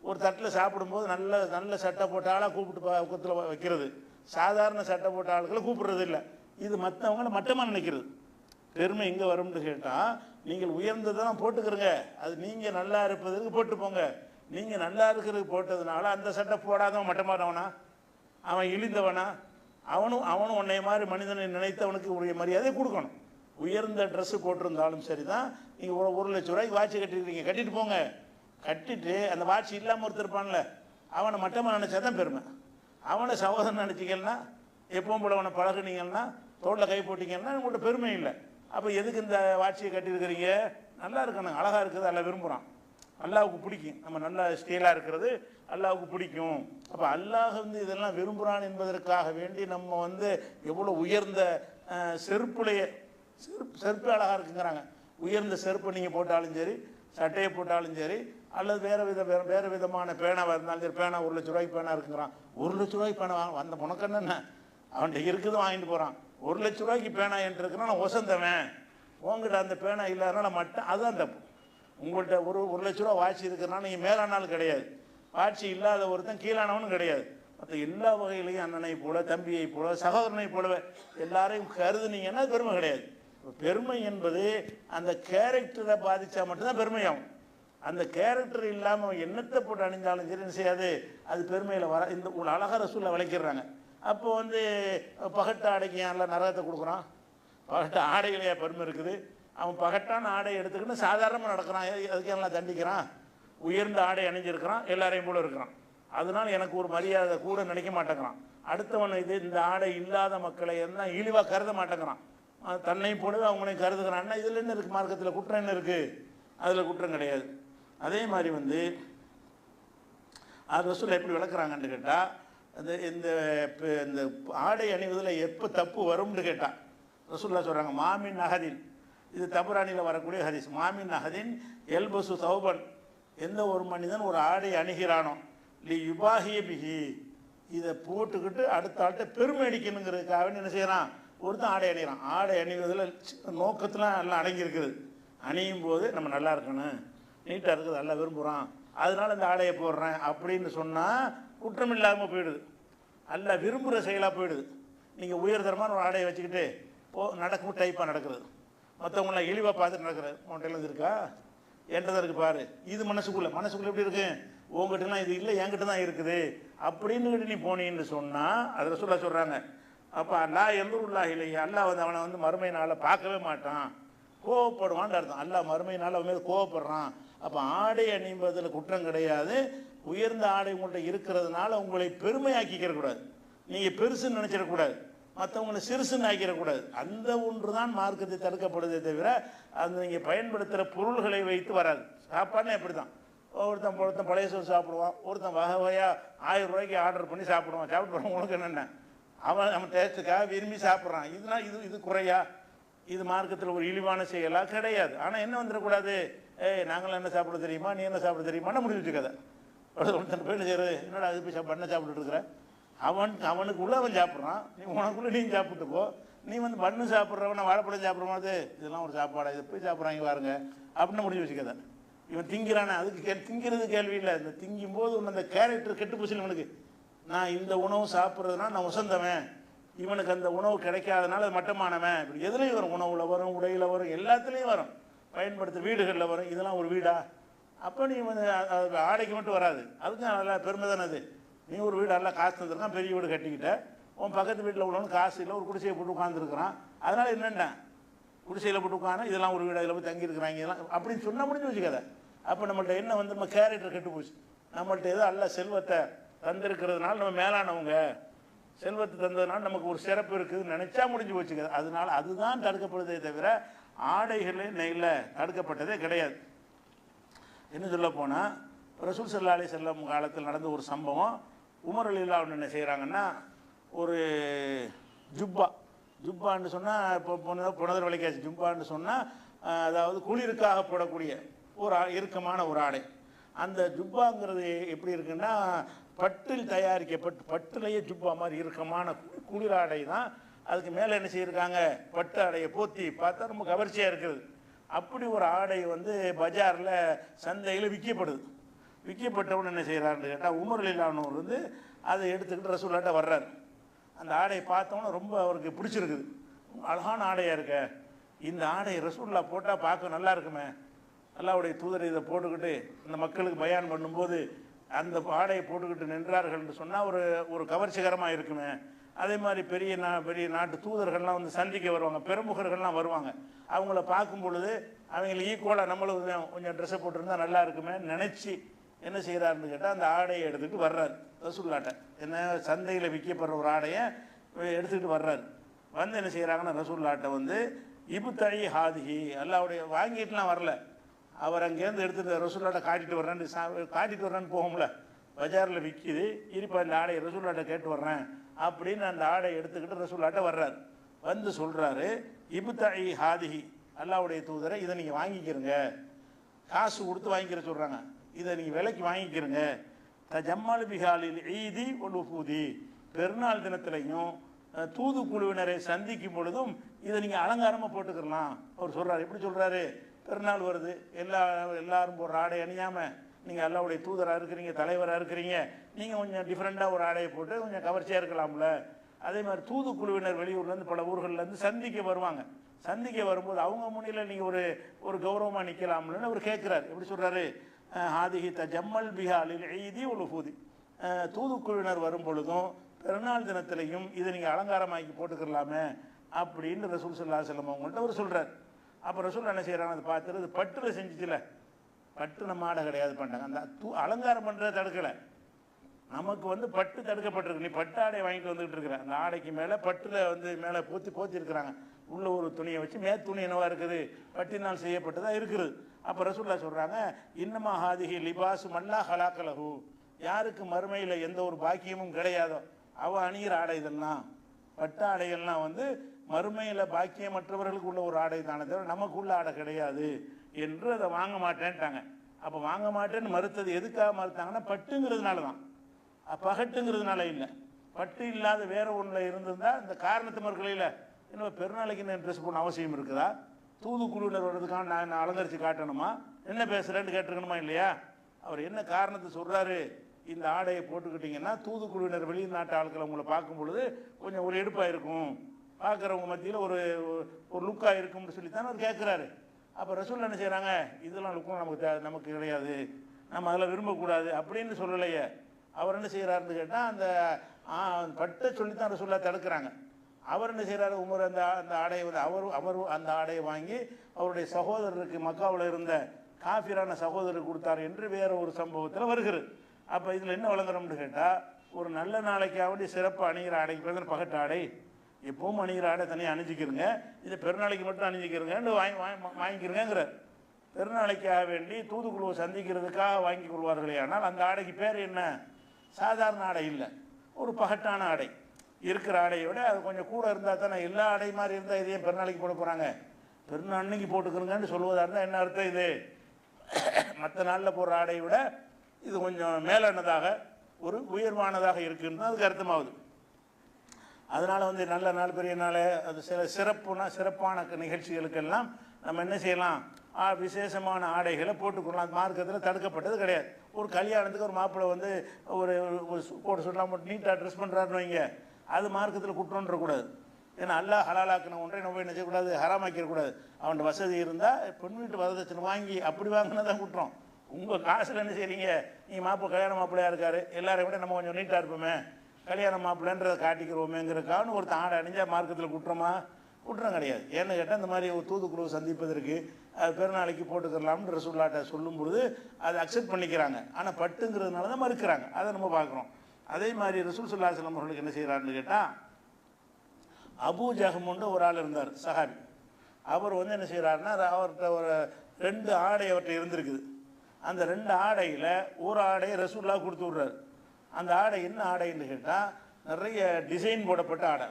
ஒரு தட்டில் சாப்பிடும்போது நல்ல நல்ல சட்டை போட்ட ஆளாக கூப்பிட்டு பக்கத்தில் வைக்கிறது, சாதாரண சட்டை போட்ட ஆளுகளை கூப்பிடுறது இல்லை. இது மற்றவங்களை மட்டமாக நினைக்கிறது. பெருமை எங்கே வரும்னு கேட்டால், நீங்கள் உயர்ந்ததான் போட்டுக்கிறங்க, அது நீங்கள் நல்லா இருப்பதற்கு போட்டு போங்க. நீங்கள் நல்லா இருக்கிறதுக்கு போட்டதுனால அந்த சட்டை போடாதவன் மட்டமானவனா, அவன் இழிந்தவனா, அவனும் உன்னை மாதிரி மனிதனை நினைத்தவனுக்கு உரிய மரியாதை கொடுக்கணும். உயர்ந்த ட்ரெஸ்ஸு போட்டிருந்தாலும் சரி தான், நீங்கள் 1,00,000 வாட்சி கட்டிருக்கீங்க, கட்டிட்டு போங்க. கட்டிட்டு அந்த வாட்சி இல்லாமல் ஒருத்தர் இருப்பான்ல, அவனை மட்டமாக நினச்சா தான் பெருமை. அவனை சகோதரன் நினச்சிங்கன்னா, எப்பவும் போல அவனை பழகுனீங்கன்னா, தோளில் கை போட்டிங்கன்னா உங்கள்கிட்ட பெருமை இல்லை. அப்போ எதுக்கு இந்த வாட்சியை கட்டியிருக்கிறீங்க, நல்லா இருக்கணும், அழகாக இருக்குது, அல்ல விரும்புகிறான், அல்லாவுக்கு பிடிக்கும், நம்ம நல்லா ஸ்டைலாக இருக்கிறது அல்லாவுக்கு பிடிக்கும். அப்போ அல்லாஹ் இதெல்லாம் விரும்புகிறான் என்பதற்காக வேண்டி நம்ம எவ்வளோ உயர்ந்த செருப்புலையே செருப்பு அழகாக இருக்குங்கிறாங்க. உயர்ந்த செருப்பை நீங்கள் போட்டாலும் சரி, சட்டையை போட்டாலும் சரி, அல்லது வேறு விதமான பேனாவாக இருந்தாலும் சரி, பேனா 1,00,000 பேனா இருக்குங்கிறான். 1,00,000 பேனா வந்த முனக்கன்னு என்ன, அவன்கிட்ட இருக்குது வாங்கிட்டு போகிறான். 1,00,000 பேனா என்று இருக்குன்னா நான் ஒசந்தவன், உங்ககிட்ட அந்த பேனா இல்லாதனால மட்டும் அதுதான் தப்பு. உங்கள்கிட்ட 1,00,000 வாட்சி இருக்கிறனால நீங்கள் மேலானாலும் கிடையாது, வாட்சி இல்லாத ஒருத்தன் கீழானவனும் கிடையாது. மற்ற எல்லா வகையிலையும் அண்ணனை போல, தம்பியை போல, சகோதரனை போலவே எல்லாரையும் கருதுனீங்கன்னா பெருமை கிடையாது. பெருமை என்பது அந்த கேரக்டரை பாதித்தா மட்டும்தான் பெருமையாகும். அந்த கேரக்டர் இல்லாமல் எண்ணத்தை போட்டு அணிஞ்சாலும் சரி செய்யாது, அது பெருமையில் வர. இந்த ஒரு அழகாக ரசூலில் விளக்கிறாங்க. அப்போ பகட்ட ஆடைக்கு எல்லாம் நரகத்தை கொடுக்குறான், பகட்ட ஆடைகளையா பெருமை இருக்குது. அவன் பகட்டான ஆடை எடுத்துக்கிட்டு சாதாரணமாக நடக்கிறான், அதுக்கு எல்லாம் தண்டிக்கிறான். உயர்ந்த ஆடை அணிஞ்சிருக்கிறான், எல்லாரையும் போல இருக்கிறான், அதனால் எனக்கு ஒரு மரியாதை கூட நினைக்க மாட்டேங்கிறான். அடுத்தவன் இந்த ஆடை இல்லாத மக்களை எல்லாம் இழிவாக கருத மாட்டேங்கிறான், தன்னை போலவே அவங்களையும் கருதுகிறான்னா இதில் என்ன இருக்குது, மார்க்கத்தில் குற்றம் என்ன இருக்குது, அதில் குற்றம் கிடையாது. அதே மாதிரி அது ரசூல் எப்படி விளக்குறாங்கன்னு கேட்டால், இந்த ஆடை அணிவதில் எப்போ தப்பு வரும்னு கேட்டால் ரசூல்லா சொல்கிறாங்க, மாமின் அகதின், இது தபுரானியில் வரக்கூடிய ஹதீஸ், மாமின் அகதின் எல்பசு சௌபன், எந்த ஒரு மனிதன் ஒரு ஆடை அணிகிறானோ லி யுபாஹிய பிஹி, இதை போட்டுக்கிட்டு அடுத்த ஆள்கிட்ட பெருமை அடிக்கணுங்கிறதுக்காக என்ன செய்கிறான், ஒருத்தன் ஆடை அணிகிறான். ஆடை அணிவதில் நோக்கத்தில் எல்லாம் அடங்கியிருக்குது. அணியும் போது நம்ம நல்லா இருக்கணும், நீட்டாக இருக்குது, நல்லா விரும்புகிறான், அதனால இந்த ஆடையை போடுறேன் அப்படின்னு சொன்னால் குற்றம் இல்லாமல் போயிடுது, அல்ல விரும்புகிற செயலாக போயிடுது. நீங்கள் உயர்தரமான ஒரு ஆடையை வச்சுக்கிட்டு நடக்கும் டைப்பாக நடக்கிறது, மற்றவங்களாம் இழிவாக பார்த்துட்டு நடக்கிறது. உன்கிட்ட இருக்கா, என்கிட்ட இருக்குது பாரு, இது மனசுக்குள்ளே எப்படி இருக்கு, உங்ககிட்டலாம் இது இல்லை, என்கிட்ட தான் இருக்குது அப்படின்னு நீ போனீன்னு சொன்னால் அது ரசூலுல்லாஹ் சொல்கிறாங்க. அப்போ அல்லாஹ் எல்லூருல்லாஹ் இல்லையா, அல்லாஹ் அவனை மறுமை நாளில் பார்க்கவே மாட்டான், கோவப்படுவான்னு அர்த்தம். அல்லாஹ் மறுமை நாளில் அவன் மீது கோவப்படுறான். அப்போ ஆடை அணிம்பதில் குற்றம் கிடையாது. உயர்ந்த ஆடை உங்கள்கிட்ட இருக்கிறதுனால உங்களை பெருமையாக்கிக்கிற கூடாது, நீங்கள் பெருசுன்னு நினச்சிடக்கூடாது, மற்றவங்களை சிறுசுன்னு ஆக்கிடக்கூடாது. அந்த ஒன்று தான் மார்க்கத்தை தடுக்கப்படுதே தவிர அந்த நீங்கள் பயன்படுத்துகிற பொருள்களை வைத்து வராது. சாப்பாடுனா எப்படி தான், ஒருத்தன் பழைய சோறு சாப்பிடுவான், ஒருத்தன் வகை வகையாக 1000 ரூபாய்க்கு ஆர்டர் பண்ணி சாப்பிடுவான். சாப்பிட்டு உனக்கு என்னென்ன, அவன் டேஸ்ட்டுக்காக விரும்பி சாப்பிட்றான். இது குறையா, இது மார்க்கத்தில் ஒரு இழிவான செயலாக கிடையாது. ஆனால் என்ன வந்துடக்கூடாது, நாங்களும் என்ன சாப்பிட தெரியுமா, நீ என்ன சாப்பிட தெரியுமான்னு முடிவு வச்சுக்காத. ஒருத்தன் போய் செய்கிறது, என்னடா அது போய் பண்ண சாப்பிட்டுட்டு இருக்கிற, அவனுக்கு உள்ள அவன் சாப்பிட்றான், நீ உனக்குள்ளே நீ சாப்பிட்டு போ. நீ பண்ணு சாப்பிட்றவன் வாழைப்பழம் சாப்பிட்றமாது, இதெல்லாம் ஒரு சாப்பாடா, இதை போய் சாப்பிட்றாங்க பாருங்க அப்படின்னு முடிவு வச்சுக்காத. இவன் திங்கிறானே, அதுக்கு திங்கிறது கேள்வி இல்லை. இந்த திங்கும்போது ஒன்று அந்த கேரக்டர் கெட்டு போச்சு இவனுக்கு. நான் இந்த உணவு சாப்பிட்றதுனா நான் உசந்தவன், இவனுக்கு அந்த உணவு கிடைக்காதனால அது மட்டமானவன், இப்படி எதுலேயும் வரும், உணவில் வரும், உடையில் வரும், எல்லாத்துலேயும் வரும், பயன்படுத்த வீடுகளில் வரும். இதெல்லாம் ஒரு வீடா, அப்போ நீ ஆடைக்கு மட்டும் வராது, அதுக்கு நல்லா பெருமை தானே அது. நீ ஒரு வீடு நல்லா காசு தந்துருக்கான், பெரிய வீடு கட்டிக்கிட்ட, உன் பக்கத்து வீட்டில் உள்ளவனு காசு இல்லை, ஒரு குடிசையை போட்டு உட்காந்துருக்கிறான், அதனால் என்னென்ன குடிசையில் போட்டு உட்காந்து இதெல்லாம் ஒரு வீடு, இதில் போய் தங்கியிருக்கிறாங்க, இதெல்லாம் அப்படின்னு சொன்னால் முடிஞ்சு வச்சுக்காத. அப்போ நம்மள்ட்ட என்ன நம்ம கேரக்டர் கெட்டு போச்சு. நம்மள்ட்ட ஏதோ அல்ல செல்வத்தை தந்திருக்கிறதுனால நம்ம மேலானவங்க, செல்வத்தை தந்ததுனால நமக்கு ஒரு சிறப்பு இருக்குதுன்னு நினச்சா முடிஞ்சு போச்சுக்காது. அதனால் அதுதான் தடுக்கப்படுதே தவிர ஆடைகளே நெய்யில் தடுக்கப்பட்டதே கிடையாது. என்ன சொல்ல போனால் ரசூல் ஸல்லல்லாஹு அலைஹி வஸல்லம் காலத்தில் நடந்த ஒரு சம்பவம். உமர் ரலியல்லாஹு அன்ஹு என்ன செய்கிறாங்கன்னா, ஒரு ஜுப்பான்னு சொன்னால் இப்போ புனதர் விலைக்காச்சு. ஜுப்பான்னு சொன்னால் அதாவது குளிருக்காக போடக்கூடிய ஒரு இறுக்கமான ஒரு ஆடை. அந்த ஜுப்பாங்கிறது எப்படி இருக்குன்னா, பட்டில் தயாரிக்கப்பட்டு பட்டுலேயே ஜுப்பா மாதிரி இறுக்கமான குளிர் ஆடை தான். அதுக்கு மேலே என்ன செய்யிருக்காங்க, பட்டு ஆடையை போத்தி பார்த்தா ரொம்ப கவர்ச்சியாக இருக்குது. அப்படி ஒரு ஆடை வந்து பஜாரில் சந்தையில் விற்கப்படுது. விற்கப்பட்டவன் என்ன செய்கிறாருன்னு கேட்டால், உமர் ரலியல்லாஹு அன்ஹு வந்து அதை எடுத்துக்கிட்டு ரசூலுல்லாஹ்ட்ட வர்றாரு. அந்த ஆடையை பார்த்தோன்னே ரொம்ப அவருக்கு பிடிச்சிருக்குது. அழகான ஆடையாக இருக்க, இந்த ஆடையை ரசூலுல்லாஹ் போட்டால் பார்க்க நல்லா இருக்குமே, அல்லாஹ்வுடைய தூதர் இதை போட்டுக்கிட்டு இந்த மக்களுக்கு பயான் பண்ணும்போது அந்த ஆடையை போட்டுக்கிட்டு நின்றார்கள் என்று சொன்னால் ஒரு கவர்ச்சிகரமாக இருக்குமே. அதே மாதிரி பெரிய நாட்டு தூதர்கள்லாம் வந்து சந்திக்க வருவாங்க, பெருமுகர்கள்லாம் வருவாங்க. அவங்கள பார்க்கும் பொழுது அவங்களுக்கு ஈக்குவலாக நம்மளும் கொஞ்சம் ட்ரெஸ்ஸை போட்டிருந்தா நல்லா இருக்குமே நினச்சி என்ன செய்கிறாருன்னு கேட்டால், அந்த ஆடையை எடுத்துகிட்டு வர்றாரு ரசூலுல்லாஹ்ட்ட. என்ன சந்தையில் விற்கப்படுற ஒரு ஆடையை எடுத்துக்கிட்டு வர்றாரு. வந்து என்ன செய்கிறாங்கன்னா, ரசூலுல்லாஹ்ட்ட வந்து இபுத்தழி ஹாதிஹி, அல்லாஹ்வுடைய வாங்கிட்டுலாம் வரல, அவர் அங்கேருந்து எடுத்துகிட்டு ரசூலுல்லாஹ்ட்ட காட்டிட்டு வர்றேன்னு போகும்ல, பஜாரில் விற்கிது இருப்பா, இந்த ஆடையை ரசூலுல்லாஹ்ட்ட கேட்டு வர்றேன் அப்படின்னு அந்த ஆடையை எடுத்துக்கிட்டு ரசூலுல்லாஹ்ட்ட வர்றாரு. வந்து சொல்கிறாரு, இபுத்தழி ஹாதிஹி, அல்லாஹ்வுடைய தூதரை இதை நீங்கள் வாங்கிக்கிறங்க, காசு கொடுத்து வாங்கிக்கிற சொல்கிறாங்க, இதை நீங்கள் விலைக்கு வாங்கிக்கிறங்க. தஜம்மல் பிஹாலில் ஈதி ஒலுஃபூதி, பெருநாள் தினத்திலையும் தூதுக்குழுவினரை சந்திக்கும் பொழுதும் இதை நீங்கள் அலங்காரமாக போட்டுக்கலாம் அவர் சொல்கிறார். எப்படி சொல்கிறாரு, பெருநாள் வருது, எல்லாரும் ஒரு ஆடை அணியாமல் நீங்கள் அல்லாஹ்வுடைய தூதராக இருக்கிறீங்க, தலைவராக இருக்கிறீங்க, நீங்கள் கொஞ்சம் டிஃப்ரெண்ட்டாக ஒரு ஆடையை போட்டு கொஞ்சம் கவர்ச்சியாக இருக்கலாம்ல. அதே மாதிரி தூதுக்குழுவினர் வெளியூர்லேருந்து பல ஊர்கள்லேருந்து சந்திக்க வருவாங்க. சந்திக்க வரும்போது அவங்க முன்னில் நீங்கள் ஒரு கௌரவமாக நிற்கலாம்லன்னு அவர் கேட்குறாரு. எப்படி சொல்கிறாரு, ஹாதிஹி தஜம்மல் பிஹாலில் ஈதி ஒலுஃபூதி, தூதுக்குழுவினர் வரும் பொழுதும் பெருநாள் தினத்திலையும் இதை நீங்கள் அலங்காரமாக்கி போட்டுக்கலாமே அப்படின்னு ரசூல் ஸல்லல்லாஹு அலைஹி வஸல்லம் அவங்கள்ட்ட அவர் சொல்கிறார். அப்போ ரசூல் என்ன செய்கிறாங்க, அதை பார்த்துட்டு அது பட்டில் செஞ்சுச்சுல, பட்டு நம்ம ஆடை கிடையாது பண்ணிட்டாங்க. அந்த அலங்காரம் பண்ணுறதை தடுக்கலை, நமக்கு வந்து பட்டு தடுக்கப்பட்டிருக்கு. நீ பட்டு ஆடையை வாங்கிட்டு வந்துகிட்டு இருக்கிற, அந்த ஆடைக்கு மேலே பட்டில் வந்து மேலே போத்தி இருக்கிறாங்க. உள்ள ஒரு துணியை வச்சு துணி என்னவா இருக்குது, பட்டினால் செய்யப்பட்டதாக இருக்குது. அப்போ ரசூலுல்லாஹ் சொல்கிறாங்க, இன்னமா ஹாதிஹி லிபாசு மல்லா ஹலாக்கலஹு, யாருக்கு மறுமையில் எந்த ஒரு பாக்கியமும் கிடையாதோ அவ அணிகிற ஆடை இதெல்லாம், பட்டு ஆடைகள்லாம் வந்து மறுமையில் பாக்கியமற்றவர்களுக்கு உள்ள ஒரு ஆடை தானே தவிர நமக்கு உள்ள ஆடை கிடையாது என்று அதை வாங்க மாட்டேன்ட்டாங்க. அப்போ வாங்க மாட்டேன்னு மறுத்தது எதுக்காக மறுத்தாங்கன்னா, பட்டுங்கிறதுனால தான், பகட்டுங்கிறதுனால இல்லை. பட்டு இல்லாத வேற ஒன்றில் இருந்திருந்தால் இந்த காரணத்து மறுக்கலையில் இன்னும் பெருநாளைக்கு நான் ட்ரெஸ் போன அவசியம் இருக்குதா, தூதுக்குழுவினர் வர்றதுக்கான நான் அலங்கரித்து காட்டணுமா, என்ன பேசுகிறேன்னு கேட்டிருக்கணுமா இல்லையா. அவர் என்ன காரணத்தை சொல்கிறாரு, இந்த ஆடையை போட்டுக்கிட்டிங்கன்னா தூதுக்குழுவினர் வெளிநாட்டு ஆட்களை உங்களை பார்க்கும் பொழுது கொஞ்சம் ஒரு எடுப்பாக இருக்கும், பார்க்குறவங்க மத்தியில் ஒரு லுக்காக இருக்கும்னு சொல்லித்தானே அவர் கேட்குறாரு. அப்போ ரசூல் என்ன செய்கிறாங்க, இதெல்லாம் லுக்கும் நமக்கு கிடையாது, நம்ம அதெல்லாம் விரும்பக்கூடாது அப்படின்னு சொல்லலையே. அவர் என்ன செய்கிறாருன்னு கேட்டால், அந்த பட்டை சொல்லித்தான் ரசூலுல்லாஹ் தடுக்கிறாங்க. அவர் என்ன செய்கிறாரு, உமர் அந்த ஆடையை வந்து அவர் அந்த ஆடையை வாங்கி அவருடைய சகோதரருக்கு, மக்காவில் இருந்த காஃபிரான சகோதரருக்கு கொடுத்தார் என்று வேற ஒரு சம்பவத்தில் வருகிறது. அப்போ இதில் என்ன வழங்குறோம்னு கேட்டால், ஒரு நல்ல நாளைக்காக சிறப்பு அணிகிற ஆடைக்கு பேர் பகட்டு ஆடை, எப்பவும் அணிகிற ஆடை தனியாக அணிஞ்சிக்கிறங்க, இது பெருநாளைக்கு மட்டும் அணிஞ்சிக்கிறங்கன்னு வாங்கிக்கிறங்கிறார். பெருநாளைக்காக வேண்டி தூதுக்குழுவை சந்திக்கிறதுக்காக வாங்கி கொள்வார்களே, ஆனால் அந்த ஆடைக்கு பேர் என்ன, சாதாரண ஆடை இல்லை, ஒரு பகட்டான ஆடை. இருக்கிற ஆடையோட அது கொஞ்சம் கூட இருந்தால் தானே, எல்லா ஆடை மாதிரி இருந்தால் இதையும் பெருநாளைக்கு போட போகிறாங்க, பெருநாள் அன்னைக்கு போட்டுக்கிறங்கன்னு சொல்வதாக இருந்தால் என்ன அர்த்தம், இது மற்ற நாளில் போடுற ஆடையை விட இது கொஞ்சம் மேலானதாக ஒரு உயர்வானதாக இருக்குன்னு அதுக்கு அர்த்தமாகுது. அதனால் வந்து நல்ல நாள், பெரிய நாள், அது சில சிறப்பான நிகழ்ச்சிகளுக்கெல்லாம் நம்ம என்ன செய்யலாம், விசேஷமான ஆடைகளை போட்டுக்கொள்ளலாம். அது மார்க்கத்தில் தடுக்கப்பட்டது கிடையாது. ஒரு கல்யாணத்துக்கு ஒரு மாப்பிள்ளை வந்து ஒரு போட்டு சொல்லலாம் மட்டும் நீட்டாக ட்ரெஸ் பண்ணுறாருன்னு வைங்க, அது மார்க்கத்தில் குற்றம்ன்றக்கூடாது. ஏன்னா அல்லாஹ் ஹலாலாக்கின ஒன்றை நம்ம என்ன செய்யக்கூடாது, ஹராமாக்கிடக்கூடாது. அவன் வசதி இருந்தால் பெண் வீட்டு வரதட்சணை வாங்கி அப்படி வாங்கினா தான் குற்றம். உங்கள் காசில் என்ன செய்றீங்க, நீ கல்யாண மாப்பிள்ளையாக இருக்காரு, எல்லாரையும் விட நம்ம கொஞ்சம் நீட்டாக இருப்போமே, கல்யாண மாப்பிள்ளைன்றதை காட்டிக்கிறோமேங்கிறக்கான்னு ஒருத்தர் ஆடை அணிஞ்சால் மார்க்கத்தில் குற்றம் கிடையாது. ஏன்னு கேட்டால் இந்த மாதிரி ஒரு தூதுக்குழுவை சந்திப்பதற்கு அது பெருநாளைக்கு போட்டுக்கலாம்னு ரசூலுல்லாஹ்ட்ட சொல்லும் பொழுது அதை அக்செப்ட் பண்ணிக்கிறாங்க. ஆனால் பட்டுங்கிறதுனால தான் மறுக்கிறாங்க. அதை நம்ம பார்க்குறோம். அதே மாதிரி ரசூல் ஸல்லல்லாஹு அலைஹி வஸல்லம் அவர்களுக்கு என்ன செய்கிறாருன்னு கேட்டால், அபூ ஜஹ்முன்னு ஒரு ஆள் இருந்தார், சஹாபி. அவர் வந்து என்ன செய்கிறாருன்னா, அவர்கிட்ட ஒரு 2 ஆடை அவர்கிட்ட இருந்திருக்குது. அந்த 2 ஆடையில் ஒரு ஆடையை ரசூலுல்லாஹ் கொடுத்து விட்றாரு. அந்த ஆடை என்ன ஆடைன்னு கேட்டால் நிறைய டிசைன் போடப்பட்ட ஆடை.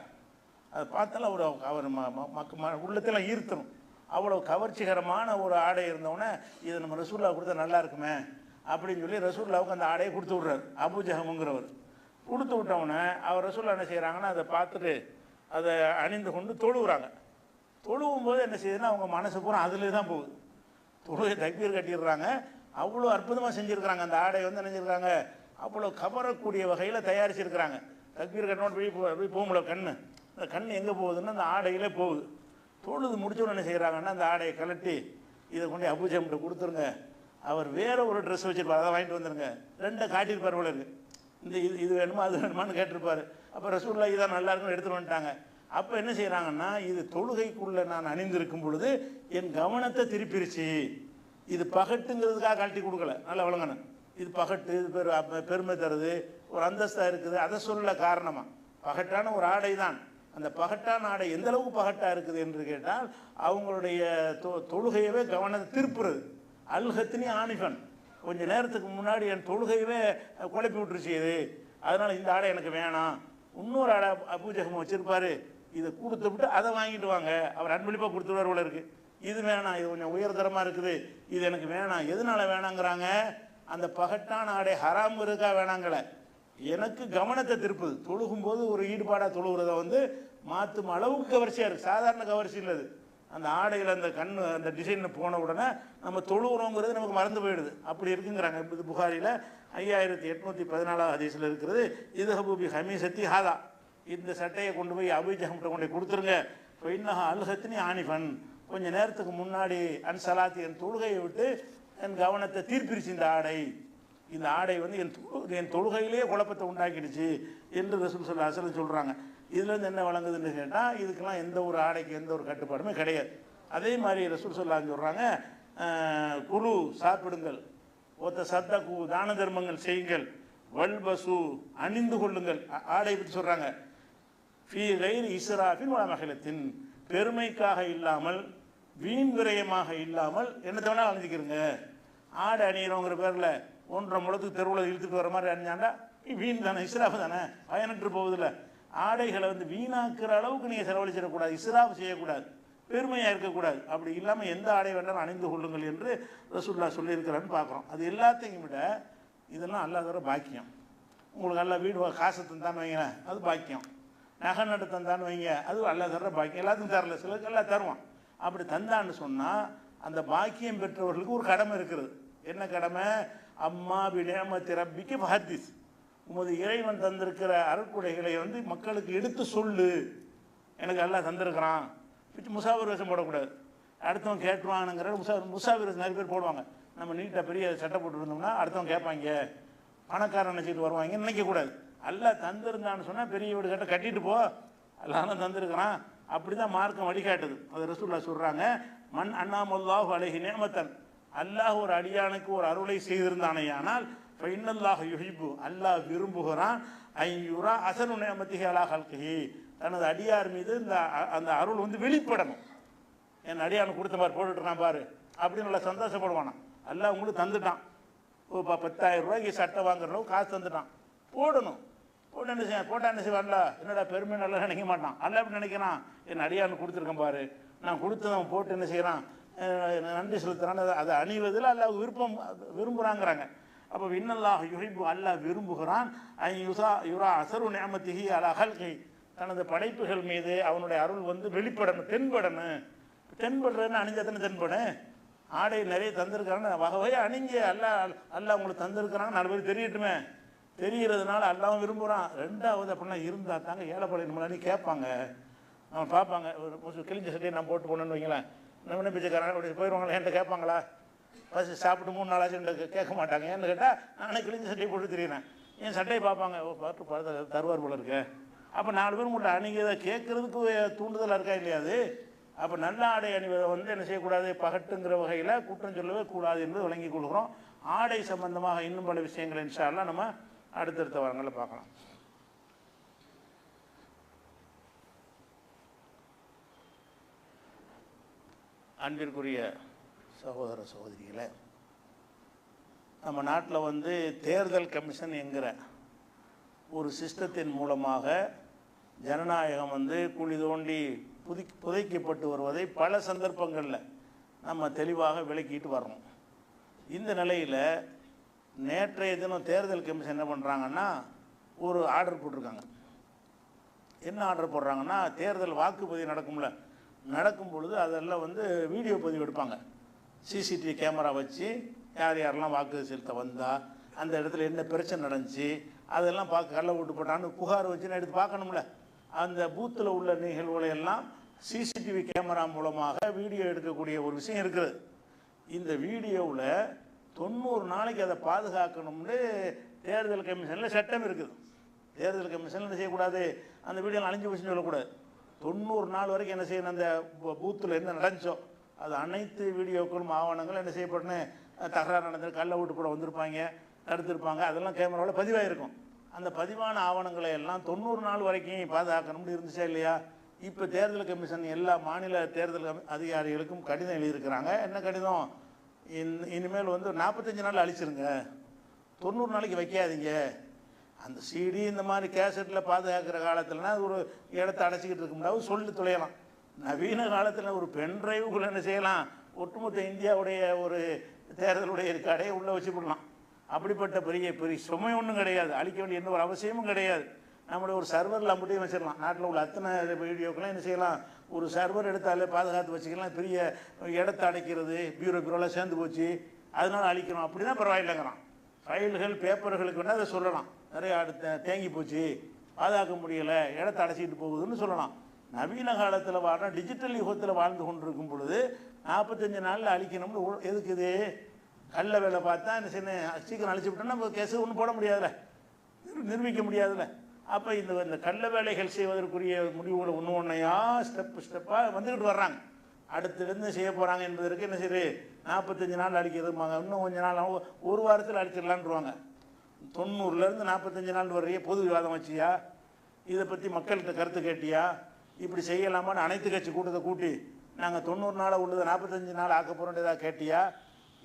அதை பார்த்தாலும் அவர் உள்ளத்தில் ஈர்த்தணும். அவ்வளோ கவர்ச்சிகரமான ஒரு ஆடை இருந்தவுடனே இதை நம்ம ரசூலுல்லாஹ் கொடுத்தா நல்லா இருக்குமே அப்படின்னு சொல்லி ரசூலுல்லாஹ்வுக்கு அந்த ஆடையை கொடுத்து விட்றாரு. அபூஜஹமுங்கிறவர் கொடுத்து விட்டவுடனே அவர் ரசூலுல்லாஹ் என்ன செய்கிறாங்கன்னா அதை பார்த்துட்டு அதை அணிந்து கொண்டு தொழுகிறாங்க. தொழுவும் போது என்ன செய்யுதுன்னா அவங்க மனசு பூரா அதில் தான் போகுது. தொழுகை தக்பீர் கட்டிடுறாங்க. அவ்வளோ அற்புதமாக செஞ்சுருக்கிறாங்க. அந்த ஆடை வந்து என்ன செஞ்சுருக்காங்க, அவ்வளோ கவரக்கூடிய வகையில் தயாரிச்சிருக்கிறாங்க. தக்பீர் கட்டினோட போய் போகும்ல கண்ணு, அந்த கண் எங்கே போகுதுன்னா அந்த ஆடையிலே போகுது. தொழுது முடிச்சோன்னு என்ன செய்கிறாங்கன்னா அந்த ஆடையை கலட்டி இதை கொண்டு அபூஜஹம்கிட்ட கொடுத்துருங்க, அவர் வேற ஒரு ட்ரெஸ் வச்சுருப்பார், அதை வாங்கிட்டு வந்துருங்க. 2 காட்டியிருப்பார் போல இருக்கு. இந்த இது வேணுமா அது வேணுமான்னு கேட்டிருப்பார். அப்போ ரசூலுல்லாஹ் இதான் நல்லா இருக்குன்னு எடுத்துகிட்டு வந்துட்டாங்க. அப்போ என்ன செய்கிறாங்கன்னா இது தொழுகைக்குள்ளே நான் அணிந்திருக்கும் பொழுது என் கவனத்தை திருப்பிருச்சு. இது பகட்டுங்கிறதுக்காக கழட்டி கொடுக்கல, நல்லா விளங்கணும். இது பகட்டு, இது பெருமை தருது, ஒரு அந்தஸ்தாக இருக்குது, அதை சொல்ல காரணமாக பகட்டான ஒரு ஆடை தான். அந்த பகட்டான ஆடை எந்த அளவுக்கு பகட்டாக இருக்குது என்று கேட்டால் அவங்களுடைய தொழுகையவே கவனத்தை திருப்புறது. அல்ஹத்னி ஆனிஃபன், கொஞ்ச நேரத்துக்கு முன்னாடி என் தொழுகையவே குழப்பி விட்டுருச்சு இது, அதனால் இந்த ஆடை எனக்கு வேணாம். இன்னொரு ஆடை அபூஜஹம் வச்சுருப்பார், இதை கொடுத்து விட்டு அதை வாங்கிட்டு வாங்க, அவர் அன்பளிப்பாக கொடுத்துருவார் போல இருக்குது. இது வேணாம், இது கொஞ்சம் உயர்தரமாக இருக்குது, இது எனக்கு வேணாம். எதனால வேணாங்கிறாங்க, அந்த பகட்டான ஆடை ஹராம் இருக்கா வேணாங்கள, எனக்கு கவனத்தை திருப்புது. தொழுகும்போது ஒரு ஈடுபாடாக தொழுகிறத வந்து மாற்றும் அளவுக்கு கவர்ச்சியாக இருக்குது. சாதாரண கவர்ச்சி இல்லை. அந்த ஆடையில் அந்த கண் அந்த டிசைனில் போன உடனே நம்ம தொழுகிறோங்கிறது நமக்கு மறந்து போயிடுது. அப்படி இருக்குங்கிறாங்க. இது புகாரியில் 5814 ஹதீஸில் இருக்கிறது. இது ஹபூபி ஹமீசத்தி ஹாதா, இந்த சட்டையை கொண்டு போய் அபூஜஹம்கிட்ட கொண்டு போய் கொடுத்துருங்க. இப்போ இன்னஹா அல்ஹத்னி ஆனிஃபன், கொஞ்சம் நேரத்துக்கு முன்னாடி அன்சலாத்தி என் தொழுகையை விட்டு என் கவனத்தை தீர்ப்பிருச்சு இந்த ஆடை. இந்த ஆடை வந்து என் தொழுகையிலே குழப்பத்தை உண்டாக்கிடுச்சு என்று ரசூல் ஸல்லல்லாஹு அலைஹி வஸல்லம் சொல்கிறாங்க. இதுலேருந்து என்ன வழங்குதுன்னு கேட்டால் இதுக்கெல்லாம் எந்த ஒரு ஆடைக்கு எந்த ஒரு கட்டுப்பாடுமே கிடையாது. அதே மாதிரி ரசூல் ஸல்லல்லாஹு அலைஹி வஸல்லம் சொல்கிறாங்க, குழு சாப்பிடுங்கள், ஒத்த சத்தகு தான தர்மங்கள் செய்யுங்கள், வல்பசு அணிந்து கொள்ளுங்கள். ஆடை பற்றி சொல்கிறாங்க, ஃபீ கைரி இஸ்ராஃபின் வ மஹலத்தின், பெருமைக்காக இல்லாமல் வீண் விரயமாக இல்லாமல் என்னத்தை வேணால் அணிஞ்சிக்கிறங்க. ஆடை அணிகிறோங்கிற பேரில் 1.5 முழத்துக்கு தெருவில் இழுத்துட்டு வர மாதிரி அணிஞ்சாண்டா வீண் தானே, இஸ்ராஃபு தானே, பயனற்று போகுதில்ல. ஆடைகளை வந்து வீணாக்குற அளவுக்கு நீங்கள் செலவழிச்சிடக்கூடாது, இஸ்ராஃப் செய்யக்கூடாது, பெருமையாக இருக்கக்கூடாது. அப்படி இல்லாமல் எந்த ஆடை வேண்டாலும் அணிந்து கொள்ளுங்கள் என்று ரசூலுல்லாஹ் சொல்லியிருக்கிறான்னு பார்க்குறோம். அது எல்லாத்தையும் விட இதெல்லாம் அல்லாஹ் தர பாக்கியம். உங்களுக்கு நல்லா வீடு காசு தந்தான்னு வைங்களேன், அது பாக்கியம். நகை நட்டு தந்தான்னு வைங்க, அது அல்லாஹ் தர பாக்கியம். எல்லாத்துக்கும் தரல, சிலருக்கு எல்லாம் தருவான். அப்படி தந்தான்னு சொன்னால் அந்த பாக்கியம் பெற்றவர்களுக்கு ஒரு கடமை இருக்கிறது. என்ன கடமை? அம்மா பிநிஅமத்தி ரப்பிக்கு ஃபஹத்திஸ், உமது இறைவன் தந்திருக்கிற அருட்கொடைகளை வந்து மக்களுக்கு எடுத்து சொல்லு. எனக்கு எல்லாம் தந்திருக்கிறான். முசாஃபிர் வேஷம் போடக்கூடாது, அடுத்தவன் கேட்டுருவானுங்கிற முசாஃபிர் வேஷம் நிறைய பேர் போடுவாங்க. நம்ம நீட்டாக பெரிய சட்டை போட்டு இருந்தோம்னா அடுத்தவன் கேட்பாங்க, பணக்காரன் நினச்சிட்டு வருவாங்க நினைக்கக்கூடாது. எல்லாம் தந்திருந்தான்னு சொன்னால் பெரிய வீடு கட்ட கட்டிட்டு போ, எல்லாம் தந்திருக்கிறான். அப்படி தான் மார்க்கம் வழிகாட்டுது. அது ரசூலுல்லாஹ் சொல்கிறாங்க, மன் அன்னாமல்லாஹு அலைஹி நிஅமத்தன், அல்லாஹ் ஒரு அடியானுக்கு ஒரு அருளை செய்திருந்தானே ஆனால் ஃபைனல்லாஹு யுஹிப்பு, அல்லாஹ் விரும்புகிறான், ஐயுரா அசனு நிஅமத்திஹி அலா ஹல்கிஹி, தனது அடியார் மீது அந்த அருள் வந்து வெளிப்படணும். என் அடியானுக்கு கொடுத்த மாதிரி போட்டுட்ருக்கான் பாரு அப்படின்னு நல்லா சந்தோஷப்படுவானா. அல்லாஹ் உங்களுக்கு தந்துட்டான், 10,000 ரூபாய்க்கு சட்டை வாங்குற அளவுக்கு காசு தந்துட்டான், போடணும். போட்டு என்ன செய்ய போட்டா என்ன செய்வான்ல, என்னடா பெருமை நல்லா நினைக்க மாட்டான். அல்ல அப்படி நினைக்கிறான், என் அடியான்னு கொடுத்துருக்கேன் பாரு, நான் கொடுத்தவன் போட்டு என்ன செய்கிறான், நன்றி செலுத்துறான். அதை அணிவதில் அல்லாஹ் விரும்புகிறாங்கிறாங்க. அப்போ இன்னல்லாஹ் யுஹிப்பு, அல்லாஹ் விரும்புகிறான், யுரா அசரு நிஅமத்திஹி அலா ஹல்கி, தனது படைப்புகள் மீது அவனுடைய அருள் வந்து வெளிப்படணும், தென்படணும். தென்படுறதுன்னு அணிஞ்சா தானே தென்படும். ஆடை நிறைய தந்திருக்கிறான்னு வகை வகை அணிஞ்ச அல்லாஹ் உங்களுக்கு தந்திருக்கிறாங்க 4 பேர் தெரியட்டுமே. தெரிகிறதுனால அல்லாவும் விரும்புகிறான். 2வது அப்படின்னா இருந்தால் தாங்க ஏழைப்படை நம்மளானு கேட்பாங்க, நம்ம பார்ப்பாங்க. கிழிஞ்ச சட்டையை நான் போட்டு போனேன்னு வைங்களேன், நம்ம என்ன பிச்சைக்காரன் அப்படி போயிடுவாங்களா, என்கிட்ட கேட்பாங்களா? ஃபஸ்ட்டு சாப்பிட்டு 3 நாளாச்சும் கேட்க மாட்டாங்க. ஏன்னு கேட்டால் நானே கிழிஞ்ச சட்டையை போட்டு தெரியுறேன், என் சட்டையை பார்ப்பாங்க, பார்த்து தருவார் போல இருக்கு. அப்போ 4 பேர் உங்கள்கிட்ட அணிகிறத கேட்குறதுக்கு தூண்டுதலாக இருக்கா இல்லையா? அது அப்போ நல்ல ஆடை அணிவதை வந்து என்ன செய்யக்கூடாது, பகட்டுங்கிற வகையில் குற்றம் சொல்லவே கூடாது என்று விளங்கி கொள்கிறோம். ஆடை சம்பந்தமாக இன்னும் பல விஷயங்கள் இன்ஷா அல்லாஹ் நம்ம அடுத்தடுத்த வாரங்களில் பார்க்கலாம். அன்பிற்குரிய சகோதர சகோதரிகளை, நம்ம நாட்டில் வந்து தேர்தல் கமிஷன் என்கிற ஒரு சிஸ்டத்தின் மூலமாக ஜனநாயகம் வந்து குழி தோண்டி புதைக்கப்பட்டு வருவதை பல சந்தர்ப்பங்களில் நம்ம தெளிவாக விளக்கிட்டு வர்றோம். இந்த நிலையில் நேற்றைய தினம் தேர்தல் கமிஷன் என்ன பண்ணுறாங்கன்னா ஒரு ஆர்டர் போட்டிருக்காங்க. என்ன ஆர்டர் போடுறாங்கன்னா, தேர்தல் வாக்குப்பதிவு நடக்கும் பொழுது அதெல்லாம் வந்து வீடியோ பதிவு எடுப்பாங்க. சிசிடிவி கேமரா வச்சு யார் யாரெல்லாம் வாக்கு செலுத்த வந்தால், அந்த இடத்துல என்ன பிரச்சனை நடந்துச்சு, அதெல்லாம் கள்ள ஓட்டு போட்டான்னு புகார் வச்சுன்னு எடுத்து பார்க்கணும்ல. அந்த பூத்தில் உள்ள நிகழ்வுகளை எல்லாம் சிசிடிவி கேமரா மூலமாக வீடியோ எடுக்கக்கூடிய ஒரு விஷயம் இருக்குது. இந்த வீடியோவில் 90 நாளைக்கு அதை பாதுகாக்கணும்னு தேர்தல் கமிஷனில் சட்டம் இருக்குது. தேர்தல் கமிஷனில் என்ன செய்யக்கூடாது, அந்த வீடியோவில் அழிஞ்சு போச்சுன்னு சொல்லக்கூடாது. 90 நாள் வரைக்கும் என்ன செய்யணும், அந்த பூத்தில் என்ன நடந்துச்சோ அது அனைத்து வீடியோக்களும் ஆவணங்களும் என்ன செய்யப்படணும், தகராறு நடந்து கள்ள ஓட்டு போட வந்திருப்பாங்க, தடுத்திருப்பாங்க, அதெல்லாம் கேமராவில் பதிவாயிருக்கும். அந்த பதிவான ஆவணங்களை எல்லாம் 90 நாள் வரைக்கும் பாதுகாக்கணும்னு இருந்துச்சா இல்லையா? இப்போ தேர்தல் கமிஷன் எல்லா மாநில தேர்தல் அதிகாரிகளுக்கும் கடிதம் எழுதியிருக்கிறாங்க. என்ன கடிதம், இனிமேல் வந்து 45 நாள் அழிச்சிருங்க, 90 நாளைக்கு வைக்காதீங்க. அந்த சிடி இந்த மாதிரி கேசட்டில் பாதுகாக்கிற காலத்தில்னா ஒரு இடத்த அடைச்சிக்கிட்டு இருக்க முடியாது, சொல்லி தொலையலாம். நவீன காலத்தில் ஒரு பென் டிரைவுக்குள்ளே என்ன செய்யலாம், ஒட்டுமொத்த இந்தியாவுடைய ஒரு தேர்தலுடைய கடையை உள்ளே வச்சுக்கிடலாம். அப்படிப்பட்ட பெரிய சுமை ஒன்றும் கிடையாது, அழிக்க வேண்டிய எந்த ஒரு அவசியமும் கிடையாது. நம்மளுடைய ஒரு சர்வரில் அப்படியே வச்சிடலாம். நாட்டில் உள்ள அத்தனை வீடியோக்கெல்லாம் என்ன செய்யலாம், ஒரு சர்வர் எடுத்தாலே பாதுகாத்து வச்சுக்கலாம். பெரிய இடத்த அடைக்கிறது, பியூரோலாம் சேர்ந்து போச்சு அதனால அழிக்கணும் அப்படின்னா பரவாயில்லைங்கிறான். ஃபைல்கள் பேப்பர்களுக்கு வேணால் அதை சொல்லலாம், நிறைய தேங்கி போச்சு பாதுகாக்க முடியலை இடத்த அடைச்சிக்கிட்டு போகுதுன்னு சொல்லலாம். நவீன காலத்தில் வாழ்ற டிஜிட்டல் யுகத்தில் வாழ்ந்து கொண்டிருக்கும் பொழுது 45 நாளில் அழிக்கணும்னு எதுக்கு இது? கள்ள வேலை பார்த்தா என்ன செய்யணும், சீக்கிரம் அழிச்சு விட்டோம்னா நம்ம கேஸு ஒன்றும் போட முடியாதுல்ல, நிரூபிக்க முடியாதுல்ல. அப்போ இந்த கள்ள வேலைகள் செய்வதற்குரிய முடிவுகளை ஒன்றையா ஸ்டெப்பாக வந்துக்கிட்டு வர்றாங்க. அடுத்திருந்து செய்ய போகிறாங்க என்பதற்கு என்ன செய்யுது, 45 நாள் அடிக்கிறதுமாங்க, இன்னும் கொஞ்சம் நாள் ஒரு வாரத்தில் அடிச்சிடலான்ருவாங்க. 90லேருந்து 45 நாள் வரைய பொது விவாதம் வச்சியா, இதை பற்றி மக்கள்கிட்ட கருத்து கேட்டியா, இப்படி செய்யலாமான்னு அனைத்து கட்சி கூட்டத்தை கூட்டி நாங்கள் 90 நாளாக உள்ளதை 45 நாள் ஆக்க போகிறோம் ஏதாவது கேட்டியா?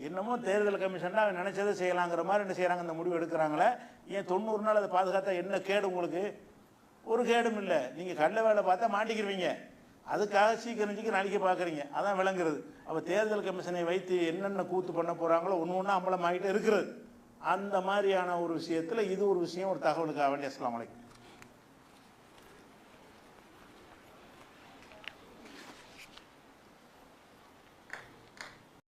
என்னமோ தேர்தல் கமிஷன் அவன் நினச்சதை செய்யலாங்கிற மாதிரி என்ன செய்கிறாங்க, அந்த முடிவு எடுக்கிறாங்களே. ஏன் 90 நாள் அதை பாதுகாத்தா என்ன கேடு உங்களுக்கு? ஒரு கேடும் இல்லை. நீங்கள் கள்ள வேலை பார்த்தா மாட்டிக்கிருவீங்க, அதுக்காக சீக்கிரம் அழிக்க பார்க்குறீங்க, அதான் விளங்குறது. அப்போ தேர்தல் கமிஷனை வைத்து என்னென்ன கூத்து பண்ண போகிறாங்களோ ஒன்று ஒன்றா அம்பலமாகிட்டே இருக்கிறது. அந்த மாதிரியான ஒரு விஷயத்தில் இது ஒரு விஷயம், ஒரு தகவலுக்காக வேண்டிய. அஸ்ஸலாமு அலைக்கும்.